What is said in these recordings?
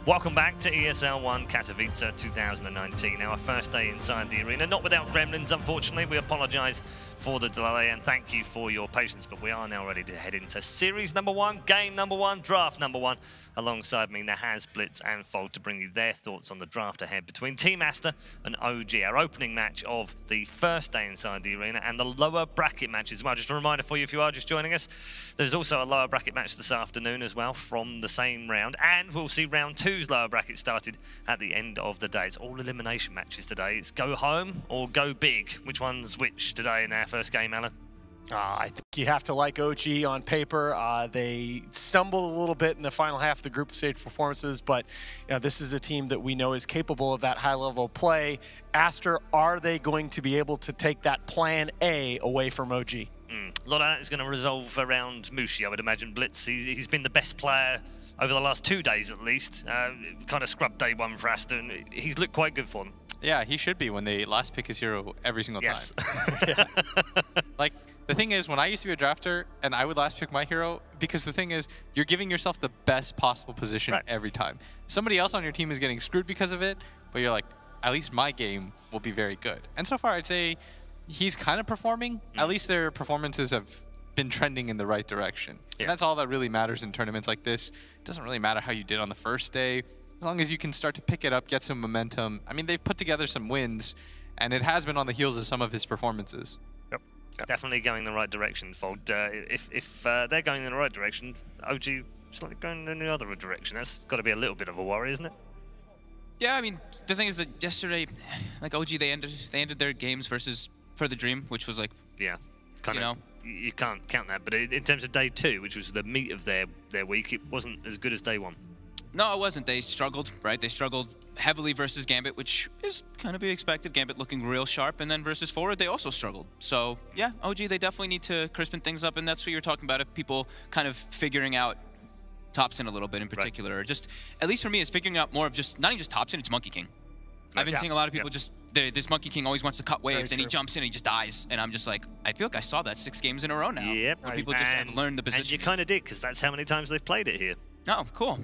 Welcome back to ESL One Katowice 2019, our first day inside the arena. Not without gremlins, unfortunately. We apologise for the delay and thank you for your patience, but we are now ready to head into Series number 1, Game number 1, Draft number 1. Alongside me, Nahaz, Blitz and Fold to bring you their thoughts on the draft ahead between Team Aster and OG, our opening match of the first day inside the arena and the lower bracket match as well. Just a reminder for you, if you are just joining us, there's also a lower bracket match this afternoon as well from the same round, and we'll see round 2's lower bracket started at the end of the day. It's all elimination matches today. It's go home or go big. Which one's which today in our first game, Alan? I think you have to like OG on paper. They stumbled a little bit in the final half of the group stage performances, but you know, this is a team that we know is capable of that high-level play. Aster, are they going to be able to take that plan A away from OG? A lot of that is going to resolve around Mushi, I would imagine. Blitz, he's been the best player over the last 2 days at least. Kind of scrubbed day 1 for Aster, and he's looked quite good for them. Yeah, he should be when they last pick his hero every single time. Like, the thing is, when I used to be a drafter and I would last pick my hero, because the thing is, you're giving yourself the best possible position every time. Somebody else on your team is getting screwed because of it, but you're like, at least my game will be very good. And so far, I'd say he's kind of performing. At least their performances have been trending in the right direction. And that's all that really matters in tournaments like this. It doesn't really matter how you did on the first day. As long as you can start to pick it up, get some momentum. I mean, they've put together some wins, and it has been on the heels of some of his performances. Definitely going in the right direction, Fold. If they're going in the right direction, OG is like going in the other direction. That's got to be a little bit of a worry, isn't it? Yeah, I mean, the thing is that yesterday, like OG, they ended their games versus For the Dream, which was like, you can't count that. But in terms of day 2, which was the meat of their week, it wasn't as good as day 1. No, it wasn't. They struggled, right? They struggled heavily versus Gambit, which is kind of be expected. Gambit looking real sharp, and then versus Forward, they also struggled. So, yeah, OG, they definitely need to crispen things up, and that's what you're talking about, if people kind of figuring out Topson a little bit in particular. Or just, at least for me, is figuring out more of just, not even just Topson, it's Monkey King. I've been seeing a lot of people just, this Monkey King always wants to cut waves, and he jumps in and he just dies. And I'm just like, I feel like I saw that 6 games in a row now. Yep. Where people just have learned the position. And you kind of did, because that's how many times they've played it here. Oh, cool.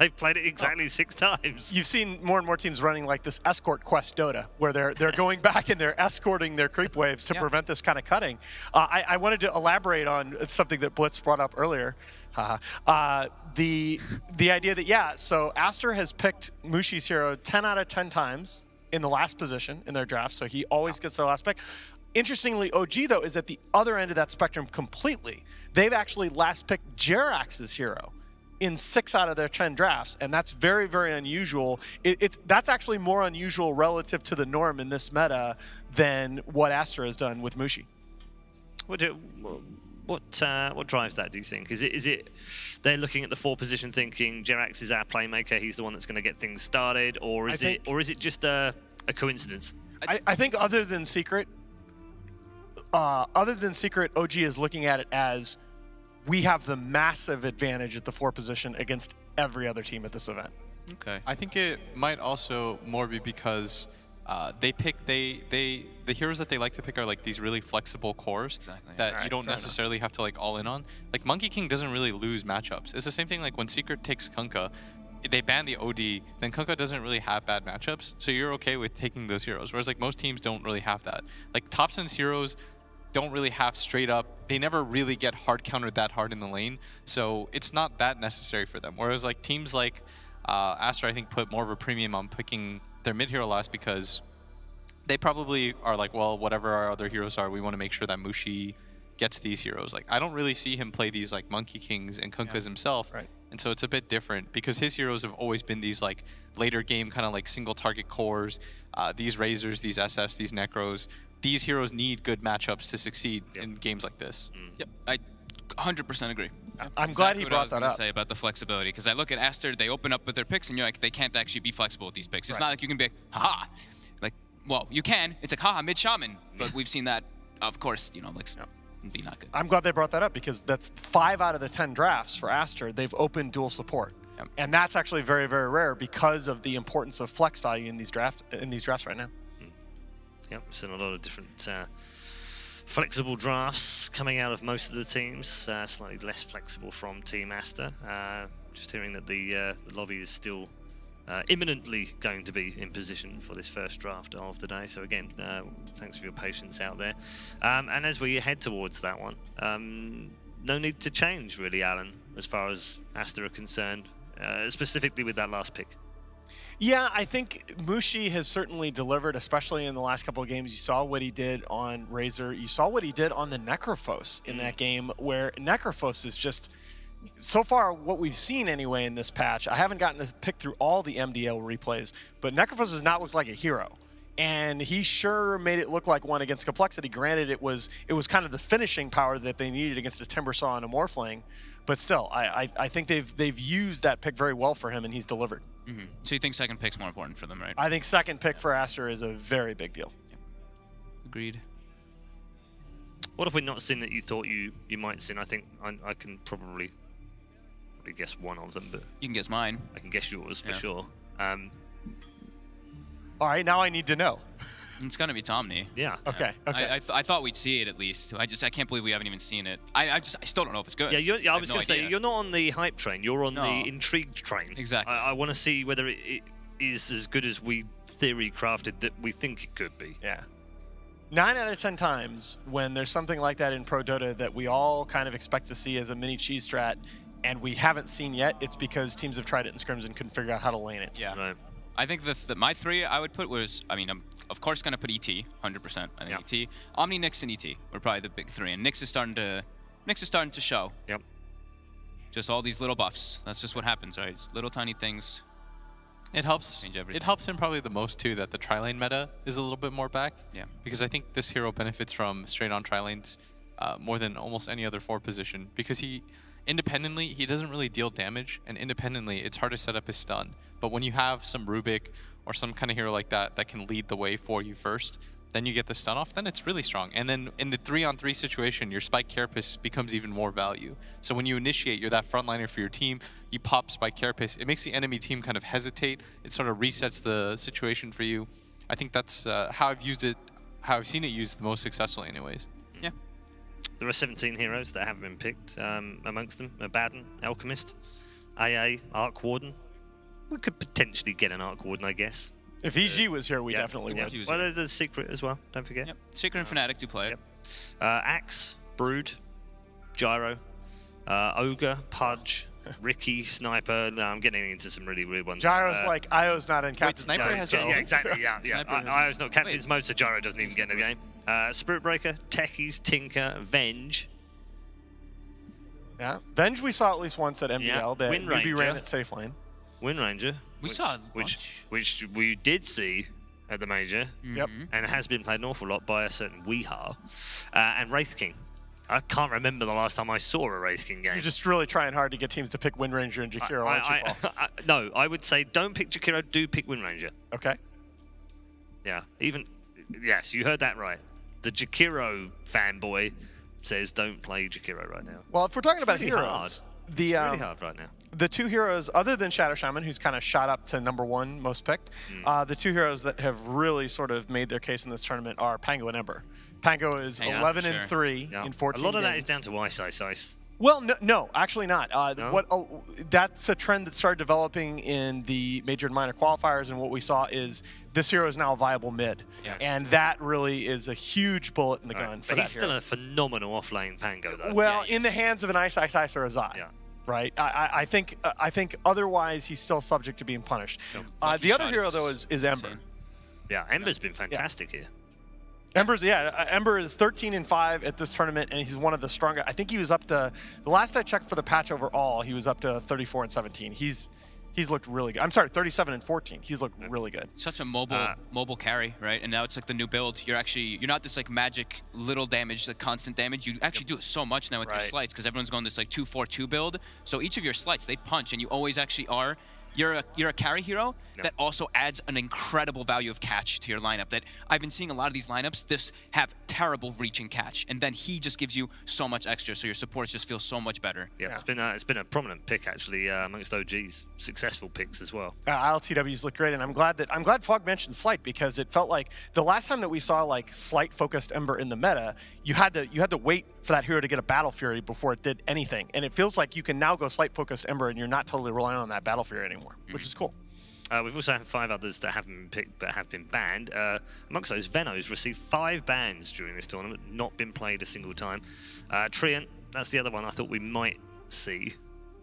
They've played it exactly 6 times. You've seen more and more teams running like this escort quest Dota, where they're going back and they're escorting their creep waves to prevent this kind of cutting. I wanted to elaborate on something that Blitz brought up earlier. The idea that, so Aster has picked Mushi's hero 10 out of 10 times in the last position in their draft, so he always gets their last pick. Interestingly, OG, though, is at the other end of that spectrum completely. They've actually last picked Jerax's hero in 6 out of their 10 drafts, and that's very, very unusual. That's actually more unusual relative to the norm in this meta than what Aster has done with Mushi. What drives that, do you think? Is it they're looking at the 4 position thinking Jerax is our playmaker, he's the one that's going to get things started, or is it just a coincidence? I think other than Secret, OG is looking at it as we have the massive advantage at the 4 position against every other team at this event. Okay. I think it might also more be because they pick the heroes that they like to pick are like these really flexible cores that you don't necessarily have to like all in on. Like Monkey King doesn't really lose matchups. It's the same thing like when Secret takes Kunkka, they ban the OD, then Kunkka doesn't really have bad matchups, so you're okay with taking those heroes. Whereas like most teams don't really have that. Like Topson's heroes don't really have straight up, they never really get hard countered that hard in the lane, so it's not that necessary for them. Whereas like teams like Aster, I think, put more of a premium on picking their mid hero last because they probably are like, well, whatever our other heroes are, we want to make sure that Mushi gets these heroes. Like, I don't really see him play these like Monkey Kings and Kunkkas himself, and so it's a bit different because his heroes have always been these like later game kind of like single target cores, these Razors, these SFs, these Necros. These heroes need good matchups to succeed in games like this. Yep, I 100% agree. I'm glad he brought that up. Say about the flexibility, because I look at Aster, they open up with their picks, and you're like, they can't actually be flexible with these picks. It's not like you can be like, haha. Like, well, you can. It's like, haha, mid shaman. But we've seen that, of course, you know, like, be not good. I'm glad they brought that up because that's 5 out of the 10 drafts for Aster. They've opened dual support. And that's actually very, very rare because of the importance of flex value in these drafts right now. Yep, seen a lot of different flexible drafts coming out of most of the teams. Slightly less flexible from Team Aster. Just hearing that the lobby is still imminently going to be in position for this first draft of the day. So again, thanks for your patience out there. And as we head towards that one, no need to change really, Alan, as far as Aster are concerned, specifically with that last pick. Yeah, I think Mushi has certainly delivered, especially in the last couple of games. You saw what he did on Razor. You saw what he did on the Necrophos in that game, where Necrophos is just, so far what we've seen anyway in this patch, I haven't gotten to pick through all the MDL replays, but Necrophos has not looked like a hero. And he sure made it look like one against Complexity. Granted, it was kind of the finishing power that they needed against a Timbersaw and a Morphling. But still, I think they've used that pick very well for him, and he's delivered. Mm-hmm. So you think second pick's more important for them, right? I think second pick for Aster is a very big deal. Yep. Agreed. What have we not seen that you thought you might see? I think I can probably guess one of them, but you can guess mine. I can guess yours for sure. All right, now I need to know. It's gonna be Tomney. Yeah. Okay. Okay. I thought we'd see it at least. I can't believe we haven't even seen it. I still don't know if it's good. Yeah. I was gonna say you're not on the hype train. You're on the intrigued train. Exactly. I want to see whether it is as good as we theory crafted that we think it could be. Yeah. 9 out of 10 times when there's something like that in Pro Dota that we all kind of expect to see as a mini cheese strat, and we haven't seen yet, it's because teams have tried it in scrims and couldn't figure out how to lane it. Yeah. Right. I think my three I would put was, I mean, I'm of course going to put ET, 100%. I think ET. Omni, Nyx, and ET were probably the big three. And Nyx is starting to show. Yep. Just all these little buffs. That's just what happens, right? Just little tiny things. It helps. Change everything. It helps him probably the most too that the tri-lane meta is a little bit more back. Yeah. Because I think this hero benefits from straight-on tri-lanes more than almost any other 4 position, because independently, he doesn't really deal damage, and independently, it's hard to set up his stun. But when you have some Rubik or some kind of hero like that that can lead the way for you first, then you get the stun off, then it's really strong. And then in the 3-on-3 situation, your Spike Carapace becomes even more value. So when you initiate, you're that frontliner for your team, you pop Spike Carapace, it makes the enemy team kind of hesitate, it sort of resets the situation for you. I think that's how I've used it, how I've seen it used the most successfully anyways. Yeah. There are 17 heroes that haven't been picked. Amongst them, Abaddon, Alchemist, AA, Arc Warden. We could potentially get an Arc Warden, I guess. If EG was here, we definitely would. Well, there's Secret as well, don't forget. Yep. Secret and Fnatic do play it. Axe, Brood, Gyro, Ogre, Pudge, Ricky, Sniper. No, I'm getting into some really weird ones. Gyro's like, Io's not in captain's Sniper mode, has so. Yeah, exactly, yeah. Io's not captain's mode, so Gyro doesn't even get in the game. Spirit Breaker, Techies, Tinker, Venge. Yeah, Venge we saw at least once at MDL. That Wind maybe ran Ranger. at safe lane. Wind Ranger. We saw a bunch. Which we did see at the major. Yep. And has been played an awful lot by a certain Weeha. And Wraith King. I can't remember the last time I saw a Wraith King game. You're just really trying hard to get teams to pick Wind Ranger and Jakiro, aren't you, Paul? No, I would say don't pick Jakiro, do pick Wind Ranger. Okay. Yeah, yes, you heard that right. The Jakiro fanboy says don't play Jakiro right now. Well, if we're talking about really heroes, hard. The it's really hard right now. The 2 heroes, other than Shadow Shaman, who's kind of shot up to #1 most picked, the 2 heroes that have really sort of made their case in this tournament are Pango and Ember. Pango is 11-3 in 14 A lot of that games. is down to Ice. Well, no, actually not. No? That's a trend that started developing in the major and minor qualifiers, and what we saw is this hero is now a viable mid. Yeah. And that really is a huge bullet in the gun for but that he's hero. still a phenomenal off-lane Pango, though. Well, in the hands of an Ice or a Zai. Yeah. Right, I think otherwise he's still subject to being punished. Sure. The other hero though is Ember. Insane. Yeah, Ember's been fantastic here. Ember is 13-5 at this tournament, and he's one of the strongest. I think he was up to, the last I checked for the patch overall, he was up to 34-17. He's looked really good. I'm sorry, 37-14. He's looked really good. Such a mobile carry, right? And now it's like the new build. You're not this like magic little damage, like constant damage. You actually do it so much now with your slights because everyone's going this like 2-4-2 build. So each of your slights, they punch, and you always actually are You're a carry hero that also adds an incredible value of catch to your lineup. That I've been seeing a lot of these lineups just have terrible reach and catch, and then he just gives you so much extra, so your supports just feel so much better. Yeah, it's been a prominent pick actually amongst OG's successful picks as well. ILTWs look great, and I'm glad Fog mentioned Slight, because it felt like the last time that we saw like Slight focused Ember in the meta, you had to wait for that hero to get a Battle Fury before it did anything, and it feels like you can now go Slight focused Ember and you're not totally relying on that Battle Fury anymore, which is cool. We've also had 5 others that haven't been picked but have been banned. Amongst those, Venos received 5 bans during this tournament, not been played a single time. Treant, that's the other one I thought we might see.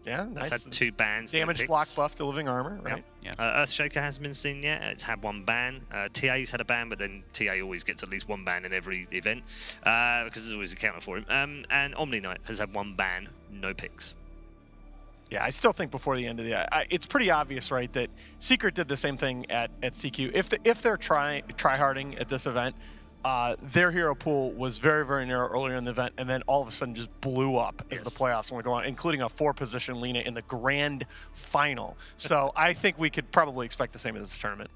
Yeah, nice. It's had 2 bans. Damage block buff to living armor, right? Yep. Earthshaker hasn't been seen yet. It's had 1 ban. TA's had a ban, but then TA always gets at least 1 ban in every event because there's always a counter for him. And Omni Knight has had 1 ban, no picks. Yeah, I still think before the end of the it's pretty obvious, right, that Secret did the same thing at CQ. If they're tryharding at this event, their hero pool was very, very narrow earlier in the event, and then all of a sudden just blew up as the playoffs went on, including a 4-position Lina in the grand final. So I think we could probably expect the same in this tournament.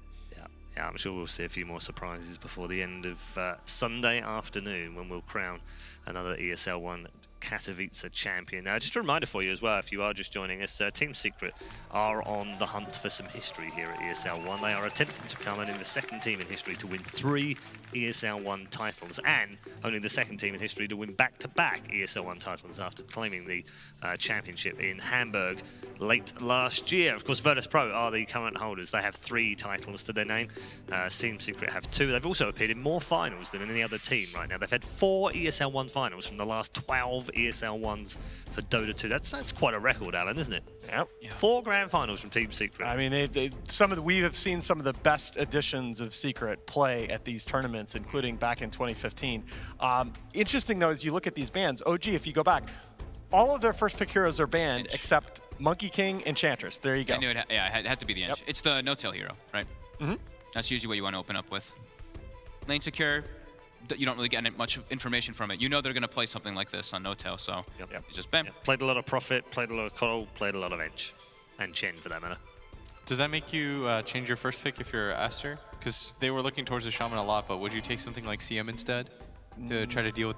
Yeah, I'm sure we'll see a few more surprises before the end of Sunday afternoon when we'll crown another ESL One Katowice champion. Just a reminder for you as well, if you are just joining us, Team Secret are on the hunt for some history here at ESL One. They are attempting to become only the 2nd team in history to win 3 ESL One titles, and only the 2nd team in history to win back-to-back ESL One titles after claiming the championship in Hamburg late last year. Of course, Virtus Pro are the current holders. They have 3 titles to their name. Team Secret have 2. They've also appeared in more finals than any other team right now. They've had 4 ESL One finals from the last 12 ESL Ones for Dota 2. That's quite a record, Alan, isn't it? Yep. 4 grand finals from Team Secret. I mean, we have seen some of the best editions of Secret play at these tournaments, including back in 2015. Interesting though, as you look at these bans, OG, if you go back, all of their first pick heroes are banned except Monkey King, Enchantress. There you go. I knew it. Yeah, it had to be the Ench. It's the no-tail hero, right? Mm-hmm. That's usually what you want to open up with. Lane secure. You don't really get much information from it. You know they're going to play something like this on no-tail, so it's just bam. Played a lot of Prophet, played a lot of Coral, played a lot of Ench. And Chen, for that matter. Does that make you change your first pick if you're Aster? Because they were looking towards the Shaman a lot, but would you take something like CM instead to try to deal with...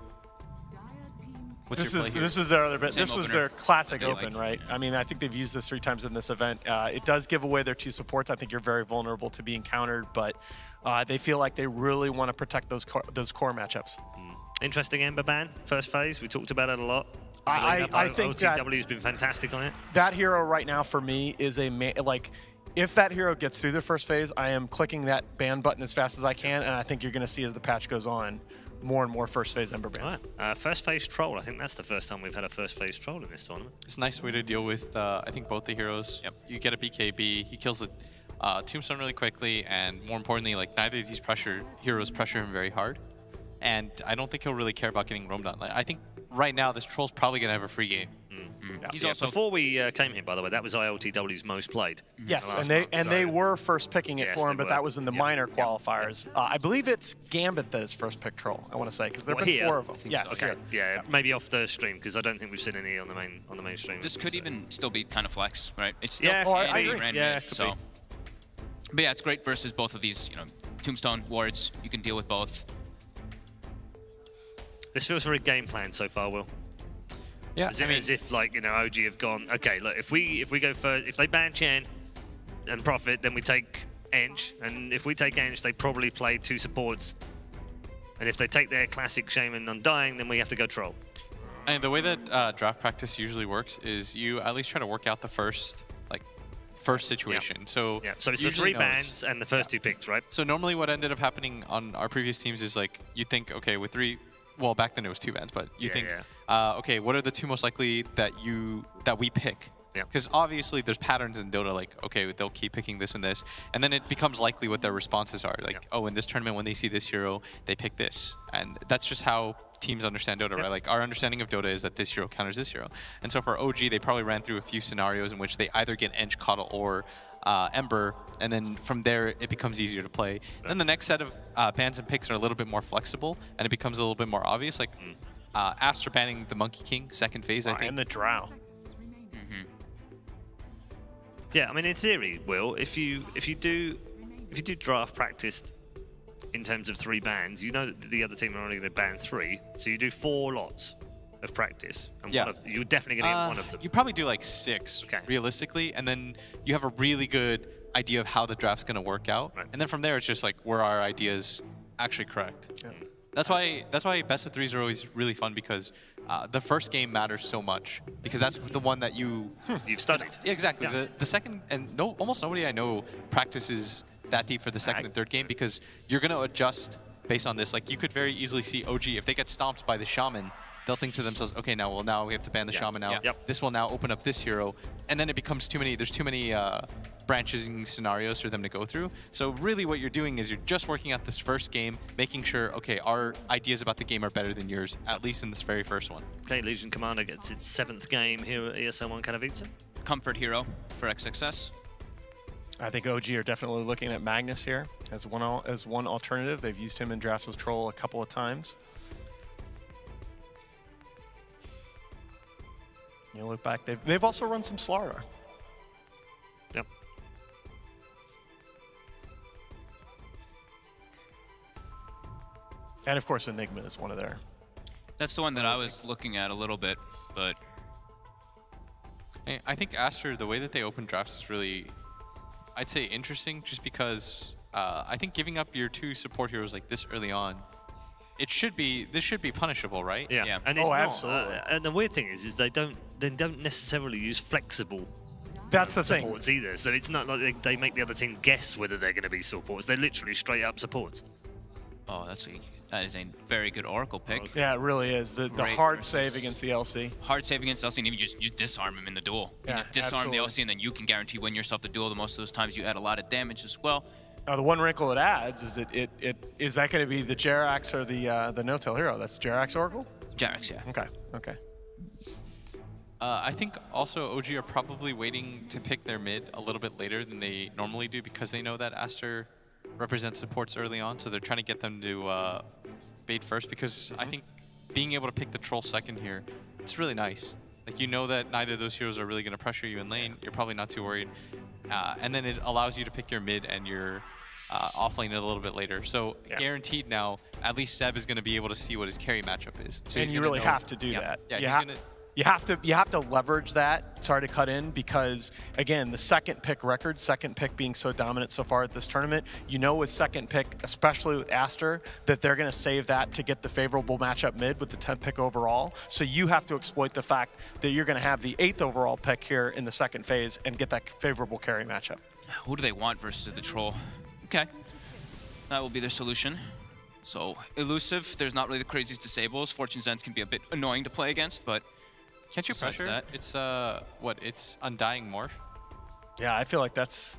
This is their other bit. This was their classic open, right? I mean, I think they've used this 3 times in this event. It does give away their 2 supports. I think you're very vulnerable to being countered, but they feel like they really want to protect those core matchups. Interesting Ember ban, first phase. We talked about it a lot. I think OTW's been fantastic on it. That hero right now for me is if that hero gets through the first phase, I am clicking that ban button as fast as I can, and I think you're going to see as the patch goes on, more and more first phase Ember bans. Right. First phase troll. I think that's the first time we've had a first phase troll in this tournament. It's a nice way to deal with, I think, both the heroes. Yep. You get a BKB, he kills the tombstone really quickly, and more importantly, like neither of these heroes pressure him very hard. And I don't think he'll really care about getting roamed on. Like, I think right now this troll's probably going to have a free game. Yeah. He's also before we came here, by the way, that was ILTW's most played. Yes, and they were first picking it for him, but that was in the minor qualifiers. I believe it's Gambit that is first pick troll. I want to say because there have been 4 of them. Yes. Okay. Yeah, maybe off the stream because I don't think we've seen any on the main stream. This could even still be kind of flex, right? It's still I agree. So, but yeah, it's great versus both of these. Tombstone wards. You can deal with both. This feels very game plan so far, Will. Yeah, as if like OG have gone. Okay, look, if we go first, if they ban Chen and Prophet, then we take Ench, and if we take Ench, they probably play 2 supports, and if they take their classic Shaman Undying, then we have to go troll. And the way that draft practice usually works is you at least try to work out the first situation. Yep. So so it's the 3 bans and the first 2 picks, right? So normally what ended up happening on our previous teams is like you think, okay, with 3. Well, back then it was 2 bans, but you think, okay, what are the 2 most likely that we pick? Because obviously there's patterns in Dota, like, okay, they'll keep picking this and this, and then it becomes likely what their responses are. Like, oh, in this tournament, when they see this hero, they pick this. And that's just how teams understand Dota, right? Like, our understanding of Dota is that this hero counters this hero. And so for OG, they probably ran through a few scenarios in which they either get Ench, Coddle, or Ember, and then from there it becomes easier to play. Then the next set of bans and picks are a little bit more flexible, and it becomes a little bit more obvious. Like Aster banning the Monkey King, 2nd phase, I think. And the Drow. Yeah, I mean, in theory, Will, if you do draft practice in terms of 3 bans, you know that the other team are only going to ban 3, so you do 4 lots of practice, and you're definitely going to get one of them. You probably do like 6, realistically, and then you have a really good idea of how the draft's going to work out, and then from there it's just like, were our ideas actually correct? Yeah. That's why best of 3s are always really fun, because the first game matters so much, because that's the one that you've studied. Yeah, exactly. Yeah. The second, and almost nobody I know practices that deep for the second and third game, because you're going to adjust based on this. Like, you could very easily see OG, if they get stomped by the Shaman, they'll think to themselves, okay, now we have to ban the Shaman now. This will now open up this hero, and then it becomes there's too many branching scenarios for them to go through. So really what you're doing is you're just working out this first game, making sure, okay, our ideas about the game are better than yours, at least in this very first one. Okay, Legion Commander gets its 7th game here at ESL One Katowice. Comfort hero for XXS. I think OG are definitely looking at Magnus here as one alternative. They've used him in drafts with Troll a couple of times. You look back, they've also run some Slardar. Yep. And of course, Enigma is one of their. That's the one that I was looking at a little bit, but I think Aster, the way that they open drafts is really, I'd say, interesting, just because I think giving up your 2 support heroes like this early on, this should be punishable, right? Yeah. And it's not, absolutely. And the weird thing is they don't necessarily use flexible. That's the supports either. So it's not like they make the other team guess whether they're going to be supports. They're literally straight up supports. Oh, that is a very good Oracle pick. Yeah, it really is. The hard save against the LC. Hard save against LC, and even you disarm him in the duel. Yeah, you disarm the LC, and then you can guarantee win yourself the duel. The most of those times you add a lot of damage as well. Now, the one wrinkle it adds is is that going to be the Jerax or the no-tail hero? That's Jerax Oracle? Jerax, yeah. Okay. I think also OG are probably waiting to pick their mid a little bit later than they normally do, because they know that Aster represents supports early on, so they're trying to get them to bait first, because I think being able to pick the Troll second here, it's really nice. Like, you know that neither of those heroes are really going to pressure you in lane. You're probably not too worried. And then it allows you to pick your mid and your offlane a little bit later. So guaranteed now, at least Seb is going to be able to see what his carry matchup is. So and you really have to do that. Yeah, you have to leverage that. Sorry to cut in, because again, the second pick record, second pick being so dominant so far at this tournament, you know with second pick, especially with Aster, that they're going to save that to get the favorable matchup mid with the 10th pick overall. So you have to exploit the fact that you're going to have the 8th overall pick here in the second phase and get that favorable carry matchup. Who do they want versus the Troll? Okay, that will be their solution. So elusive, there's not really the craziest disables. Fortune's Ends can be a bit annoying to play against, but can't you pressure that? It's it's Undying Morph. Yeah, I feel like that's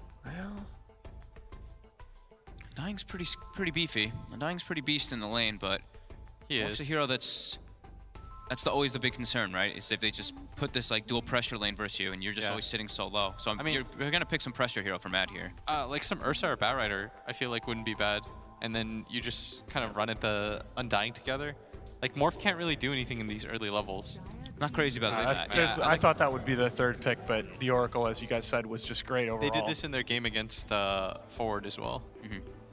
Undying's pretty beefy. Undying's pretty beast in the lane, but he is a hero that's always the big concern, right? Is if they just put this like dual pressure lane versus you, and you're just always sitting so low. So I mean, you're gonna pick some pressure hero from Matt here. Like some Ursa or Batrider, I feel like wouldn't be bad. And then you just kind of run at the Undying together. Like, Morph can't really do anything in these early levels. Not crazy about that. I thought that would be the 3rd pick, but the Oracle, as you guys said, was just great overall. They did this in their game against Forward as well,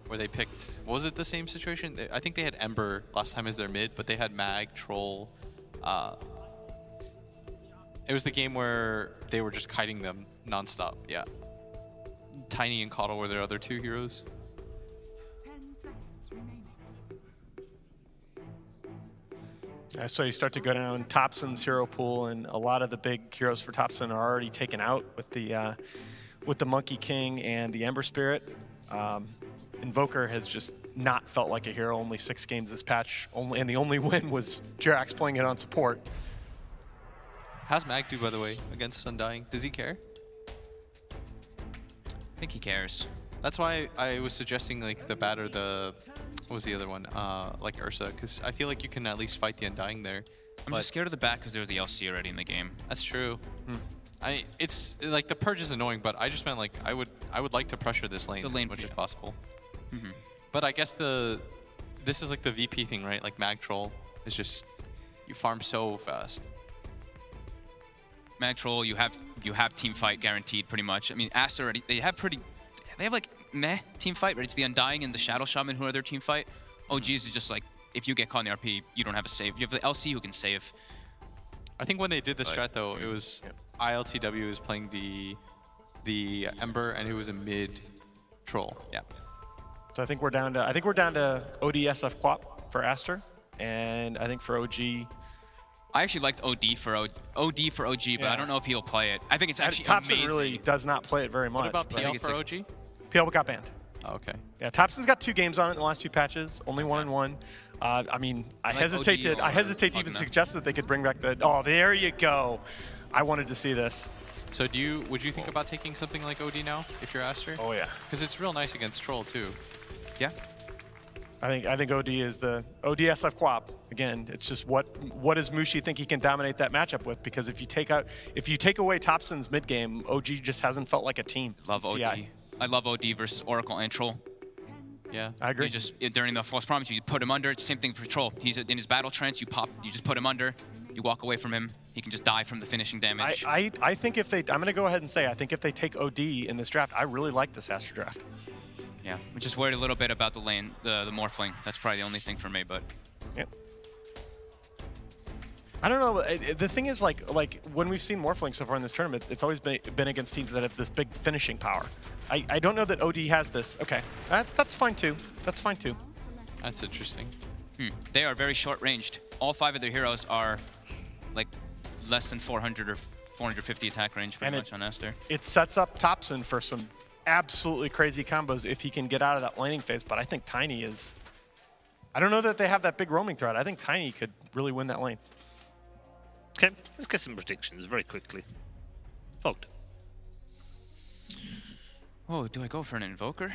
where they picked, was it the same situation? I think they had Ember last time as their mid, but they had Mag, Troll. It was the game where they were just kiting them nonstop, yeah. Tiny and Coddle were their other 2 heroes. So you start to go down Topson's hero pool, and a lot of the big heroes for Topson are already taken out with the Monkey King and the Ember Spirit. Invoker has just not felt like a hero. Only 6 games this patch, and the only win was Jerax playing it on support. How's Mag do, by the way, against Undying? Does he care? I think he cares. That's why I was suggesting like the Bat or the, what was the other one? Like Ursa, because I feel like you can at least fight the Undying there. I'm just scared of the Bat because there's the LC already in the game. That's true. It's like the Purge is annoying, but I just meant like I would like to pressure this lane, as much as possible. But I guess this is like the VP thing, right? Like Mag Troll is just, you farm so fast. Mag Troll, you have team fight guaranteed pretty much. I mean, Aster already, they have like meh team fight, right? It's the Undying and the Shadow Shaman who are their team fight. OGs is just like, if you get caught in the RP, you don't have a save. You have the LC who can save. I think when they did the strat though, it was ILTW was playing the Ember and it was a mid troll. Yeah. So I think we're down to ODSF Quap for Aster, and I think for OG. I actually liked OD for OG, but I don't know if he'll play it. I think it's actually Topson amazing. really does not play it very much. What about PL for OG? PL got banned. Oh, okay. Yeah, Topson's got 2 games on it in the last 2 patches, only 1-1. I mean, I hesitate to even suggest that they could bring back the. Oh, there you go. I wanted to see this. So would you think about taking something like OD now if you're Aster? Oh yeah. Because it's real nice against troll too. Yeah. I think OD is the ODSF Quap. Again, it's just what does Mushi think he can dominate that matchup with? Because if you take away Topson's mid game, OG just hasn't felt like a team. Love OD. I love OD versus Oracle and Troll. Yeah, I agree. You just during the false promise, you put him under. It's the same thing for Troll. He's in his battle trance. You just put him under. You walk away from him. He can just die from the finishing damage. I think if they, I'm gonna go ahead and say, I think if they take OD in this draft, I really like this Aster draft. Yeah, I'm just worried a little bit about the lane, the Morphling. That's probably the only thing for me, but. Yep. I don't know. The thing is, like when we've seen Morphling so far in this tournament, it's always been against teams that have this big finishing power. I don't know that OD has this. Okay, that's fine too. That's fine too. That's interesting. They are very short-ranged. All 5 of their heroes are like less than 400 or 450 attack range pretty much on Aster. It sets up Topson for some absolutely crazy combos if he can get out of that laning phase, but I think Tiny is... I don't know that they have that big roaming threat. I think Tiny could really win that lane. Okay, let's get some predictions very quickly. Fogged. Oh, do I go for an Invoker?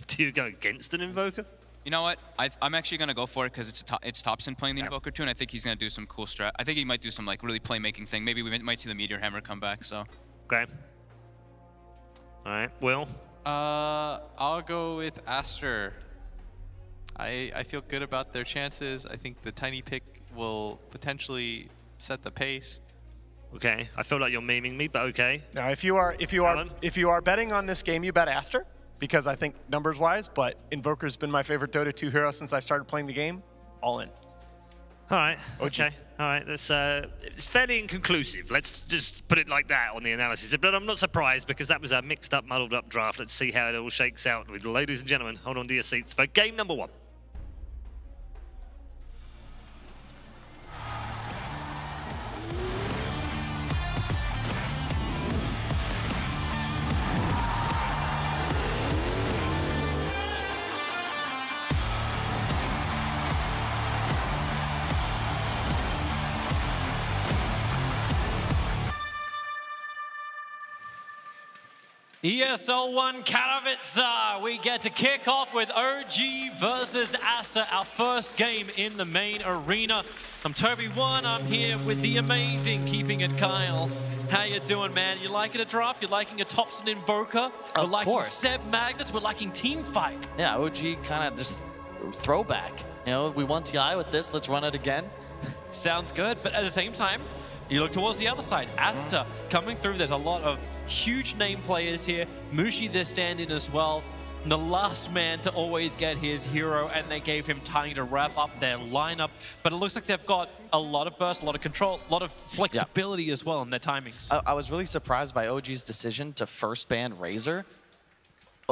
Do you go against an Invoker? You know what? I'm actually going to go for it because it's Topson playing the Invoker too, and I think he's going to do some cool strat. I think he might do some like really playmaking thing. Maybe we might see the Meteor Hammer come back, so. Okay. All right, Will? I'll go with Aster. I feel good about their chances. I think the Tiny pick will potentially set the pace. Okay, I feel like you're memeing me, but okay. Now, if you are betting on this game, you bet Aster, because I think numbers-wise, but Invoker's been my favorite Dota 2 hero since I started playing the game. All in. All right, okay. All right, it's fairly inconclusive. Let's just put it like that on the analysis. But I'm not surprised because that was a mixed-up, muddled-up draft. Let's see how it all shakes out. Ladies and gentlemen, hold on to your seats for game number 1. ESL One Katowice, we get to kick off with OG versus Aster, our first game in the main arena. I'm Toby1, I'm here with the amazing Keeping It Kyle. How you doing, man? You liking a drop? You liking a Topson Invoker? We're liking Seb Magnus? We're liking Team Fight. Yeah, OG kind of just throwback. You know, we won TI with this, let's run it again. Sounds good, but at the same time, you look towards the other side. Aster coming through. There's a lot of huge name players here. Mushi, they're standing as well. The last man to always get his hero, and they gave him time to wrap up their lineup. But it looks like they've got a lot of burst, a lot of control, a lot of flexibility as well in their timings. I was really surprised by OG's decision to first ban Razor.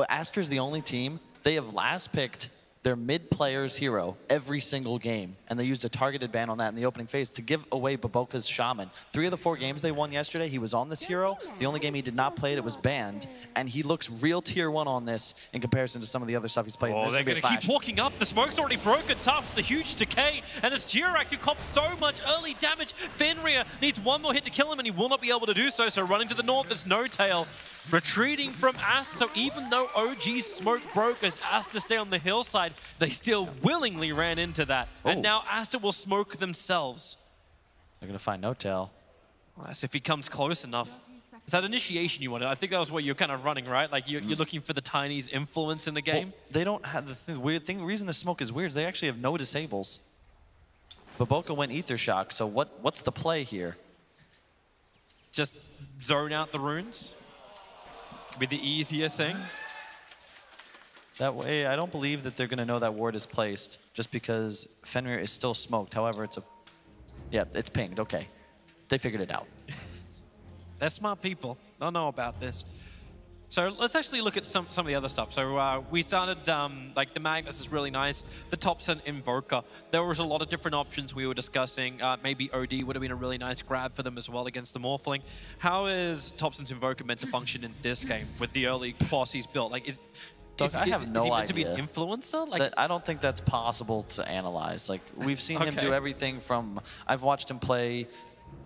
Aster's the only team. They have last picked their mid player's hero every single game, and they used a targeted ban on that in the opening phase to give away Baboka's Shaman. 3 of the 4 games they won yesterday, he was on this hero. The only game he did not play it was banned, and he looks real tier 1 on this in comparison to some of the other stuff he's played. Oh, they're going to keep walking up. The smoke's already broken. Tough, the huge decay, and it's Jirax who cops so much early damage. Fenrir needs one more hit to kill him, and he will not be able to do so, so running to the north, there's No Tail. Retreating from Aster, so even though OG's smoke broke as Aster stay on the hillside, they still willingly ran into that. Oh. And now Aster will smoke themselves. They're going to find No Tail. Well, that's if he comes close enough. Is that initiation you wanted? I think that was what you're kind of running, right? Like you're looking for the Tiny's influence in the game? Well, they don't have the weird thing. The reason the smoke is weird is they actually have no disables. Baboka went Ether Shock, so what's the play here? just zone out the runes. Could be the easier thing. That way, I don't believe that they're going to know that ward is placed, just because Fenrir is still smoked. However, it's pinged. Okay, they figured it out. They're smart people. They'll know about this. So let's actually look at some of the other stuff. So we started, like the Magnus is really nice. The Thompson Invoker. There was a lot of different options we were discussing. Maybe OD would have been a really nice grab for them as well against the Morphling. How is Thompson's Invoker meant to function in this game with the early quas he's built? Like, I have no idea. Is he meant to be an influencer? Like, I don't think that's possible to analyze. Like, we've seen him do everything from, I've watched him play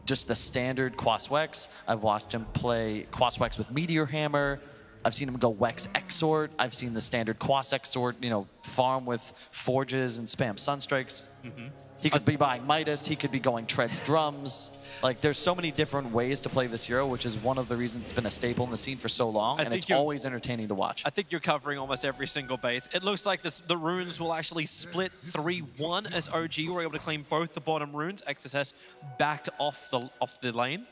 just the standard Quaswex. I've watched him play Quaswex with Meteor Hammer. I've seen him go Wex Exort. I've seen the standard Quas Exort, you know, farm with Forges and spam Sunstrikes. He could be buying Midas. He could be going Treads Drums. Like, there's so many different ways to play this hero, which is one of the reasons it's been a staple in the scene for so long, and it's always entertaining to watch. I think you're covering almost every single base. It looks like the runes will actually split 3-1 as OG were able to claim both the bottom runes. XSS backed off the lane.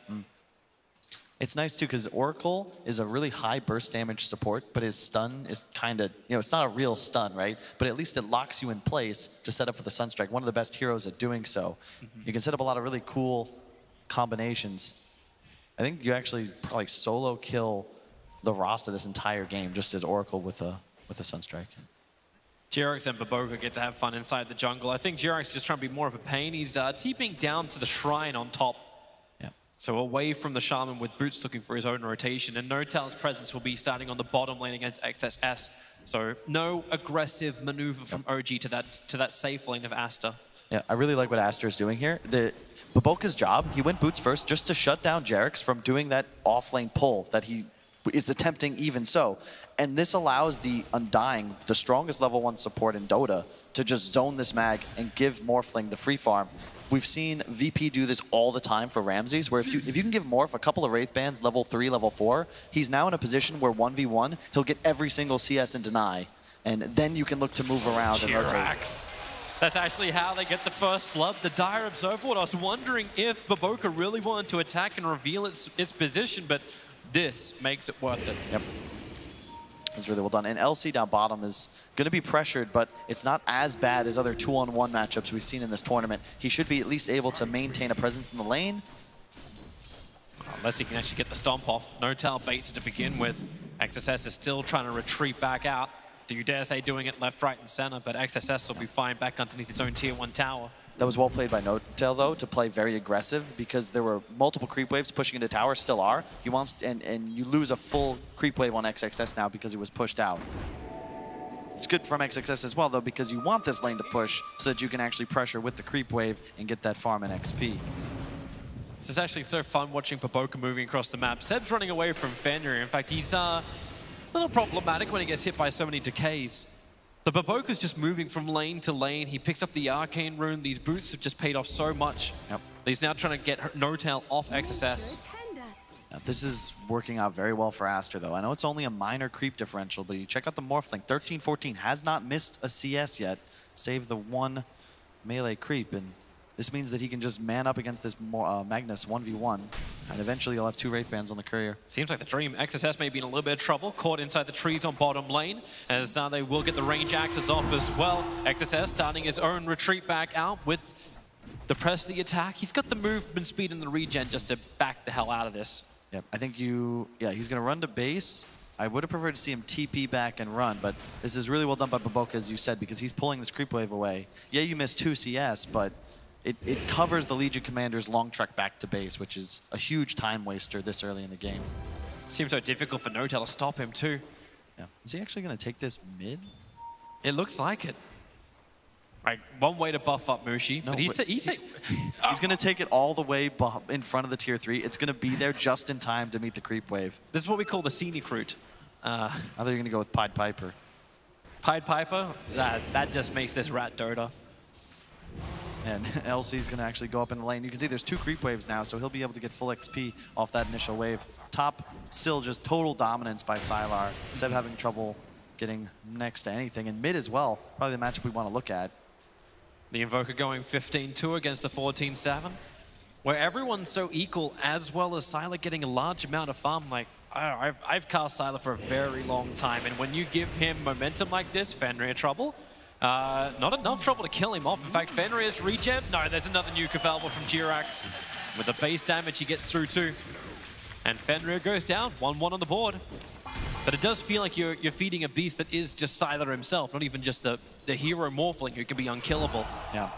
It's nice, too, because Oracle is a really high burst damage support, but his stun is kind of, you know, it's not a real stun, right? But at least it locks you in place to set up for the Sunstrike. One of the best heroes at doing so. You can set up a lot of really cool combinations. I think you actually probably solo kill the Rasta this entire game just as Oracle with a Sunstrike. Jerax and Baboga get to have fun inside the jungle. I think Jerax is just trying to be more of a pain. He's TPing down to the shrine on top. So away from the Shaman with Boots looking for his own rotation, and Notel's presence will be starting on the bottom lane against XSS. So no aggressive maneuver from OG to that safe lane of Aster. Yeah, I really like what Aster is doing here. Baboka's job, he went Boots first just to shut down Jerax from doing that off-lane pull that he is attempting even so. And this allows the Undying, the strongest level 1 support in Dota, to just zone this mag and give Morphling the free farm. We've seen VP do this all the time for Ramses, where if you can give Morph a couple of Wraith Bands, level 3, level 4, he's now in a position where 1v1, he'll get every single CS and deny, and then you can look to move around and rotate. That's actually how they get the first blood. The Dire Observer. I was wondering if Baboka really wanted to attack and reveal its position, but this makes it worth it. Yep. It's really well done. And LC down bottom is going to be pressured, but it's not as bad as other 2-on-1 matchups we've seen in this tournament. He should be at least able to maintain a presence in the lane. Unless he can actually get the stomp off. Notel baits to begin with. XSS is still trying to retreat back out. Do you dare say doing it left, right, and center, but XSS will be fine back underneath his own tier 1 tower. That was well played by Notel, though, to play very aggressive because there were multiple creep waves pushing into tower, still are. He wants and you lose a full creep wave on XXS now because it was pushed out. It's good from XXS as well, though, because you want this lane to push so that you can actually pressure with the creep wave and get that farm and XP. This is actually so fun watching Baboka moving across the map. Seb's running away from Fenrir. In fact, he's a little problematic when he gets hit by so many decays. But Baboka's just moving from lane to lane. He picks up the Arcane Rune. These boots have just paid off so much. Yep. He's now trying to get Notel off XSS. Now, this is working out very well for Aster, though. I know it's only a minor creep differential, but you check out the Morphling. 13-14 has not missed a CS yet, save the one melee creep. And this means that he can just man up against this Magnus 1v1, and eventually he'll have 2 Wraith Bands on the courier. Seems like the dream. XSS may be in a little bit of trouble, caught inside the trees on bottom lane, as they will get the range axes off as well. XSS starting his own retreat back out with the press of the attack. He's got the movement speed and the regen just to back the hell out of this. Yep, I think yeah, he's going to run to base. I would have preferred to see him TP back and run, but this is really well done by Baboka, as you said, because he's pulling this creep wave away. Yeah, you missed 2 CS, but it covers the Legion Commander's long trek back to base, which is a huge time waster this early in the game. Seems so difficult for Notel to stop him too. Yeah. Is he actually going to take this mid? It looks like it. Right, one way to buff up Mushi, no, but he's going to take it all the way in front of the tier 3. It's going to be there just in time to meet the creep wave. This is what we call the scenic route. I thought you were going to go with Pied Piper. Pied Piper? That just makes this rat Dota. And LC's going to actually go up in the lane. You can see there's 2 creep waves now, so he'll be able to get full XP off that initial wave. Top, still just total dominance by Sylar. Seb having trouble getting next to anything. And mid as well, probably the matchup we want to look at. The Invoker going 15-2 against the 14-7. where everyone's so equal, as well as Sylar getting a large amount of farm. Like, I don't know, I've cast Sylar for a very long time, and when you give him momentum like this, Fenrir trouble. Not enough trouble to kill him off. In fact, Fenrir's regen. No, there's another nuke available from Jirax. With the base damage, he gets through too. And Fenrir goes down, 1-1 on the board. But it does feel like you're feeding a beast that is just Sylar himself, not even just the hero morphling who can be unkillable. Yeah.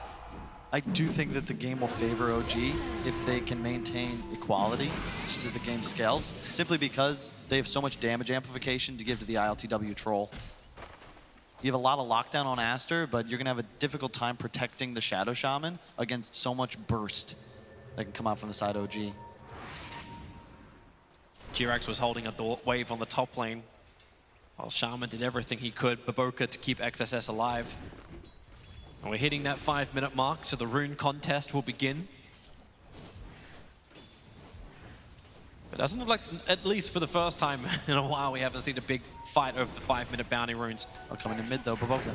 I do think that the game will favor OG if they can maintain equality, just as the game scales, simply because they have so much damage amplification to give to the ILTW troll. You have a lot of lockdown on Aster, but you're going to have a difficult time protecting the Shadow Shaman against so much burst that can come out from the side OG. Jirax was holding a wave on the top lane, while Shaman did everything he could, Baboka, to keep XSS alive. And we're hitting that 5-minute mark, so the rune contest will begin. It doesn't look like, at least for the first time in a while, we haven't seen a big fight over the 5-minute bounty runes. Oh, coming in mid though, Baboka.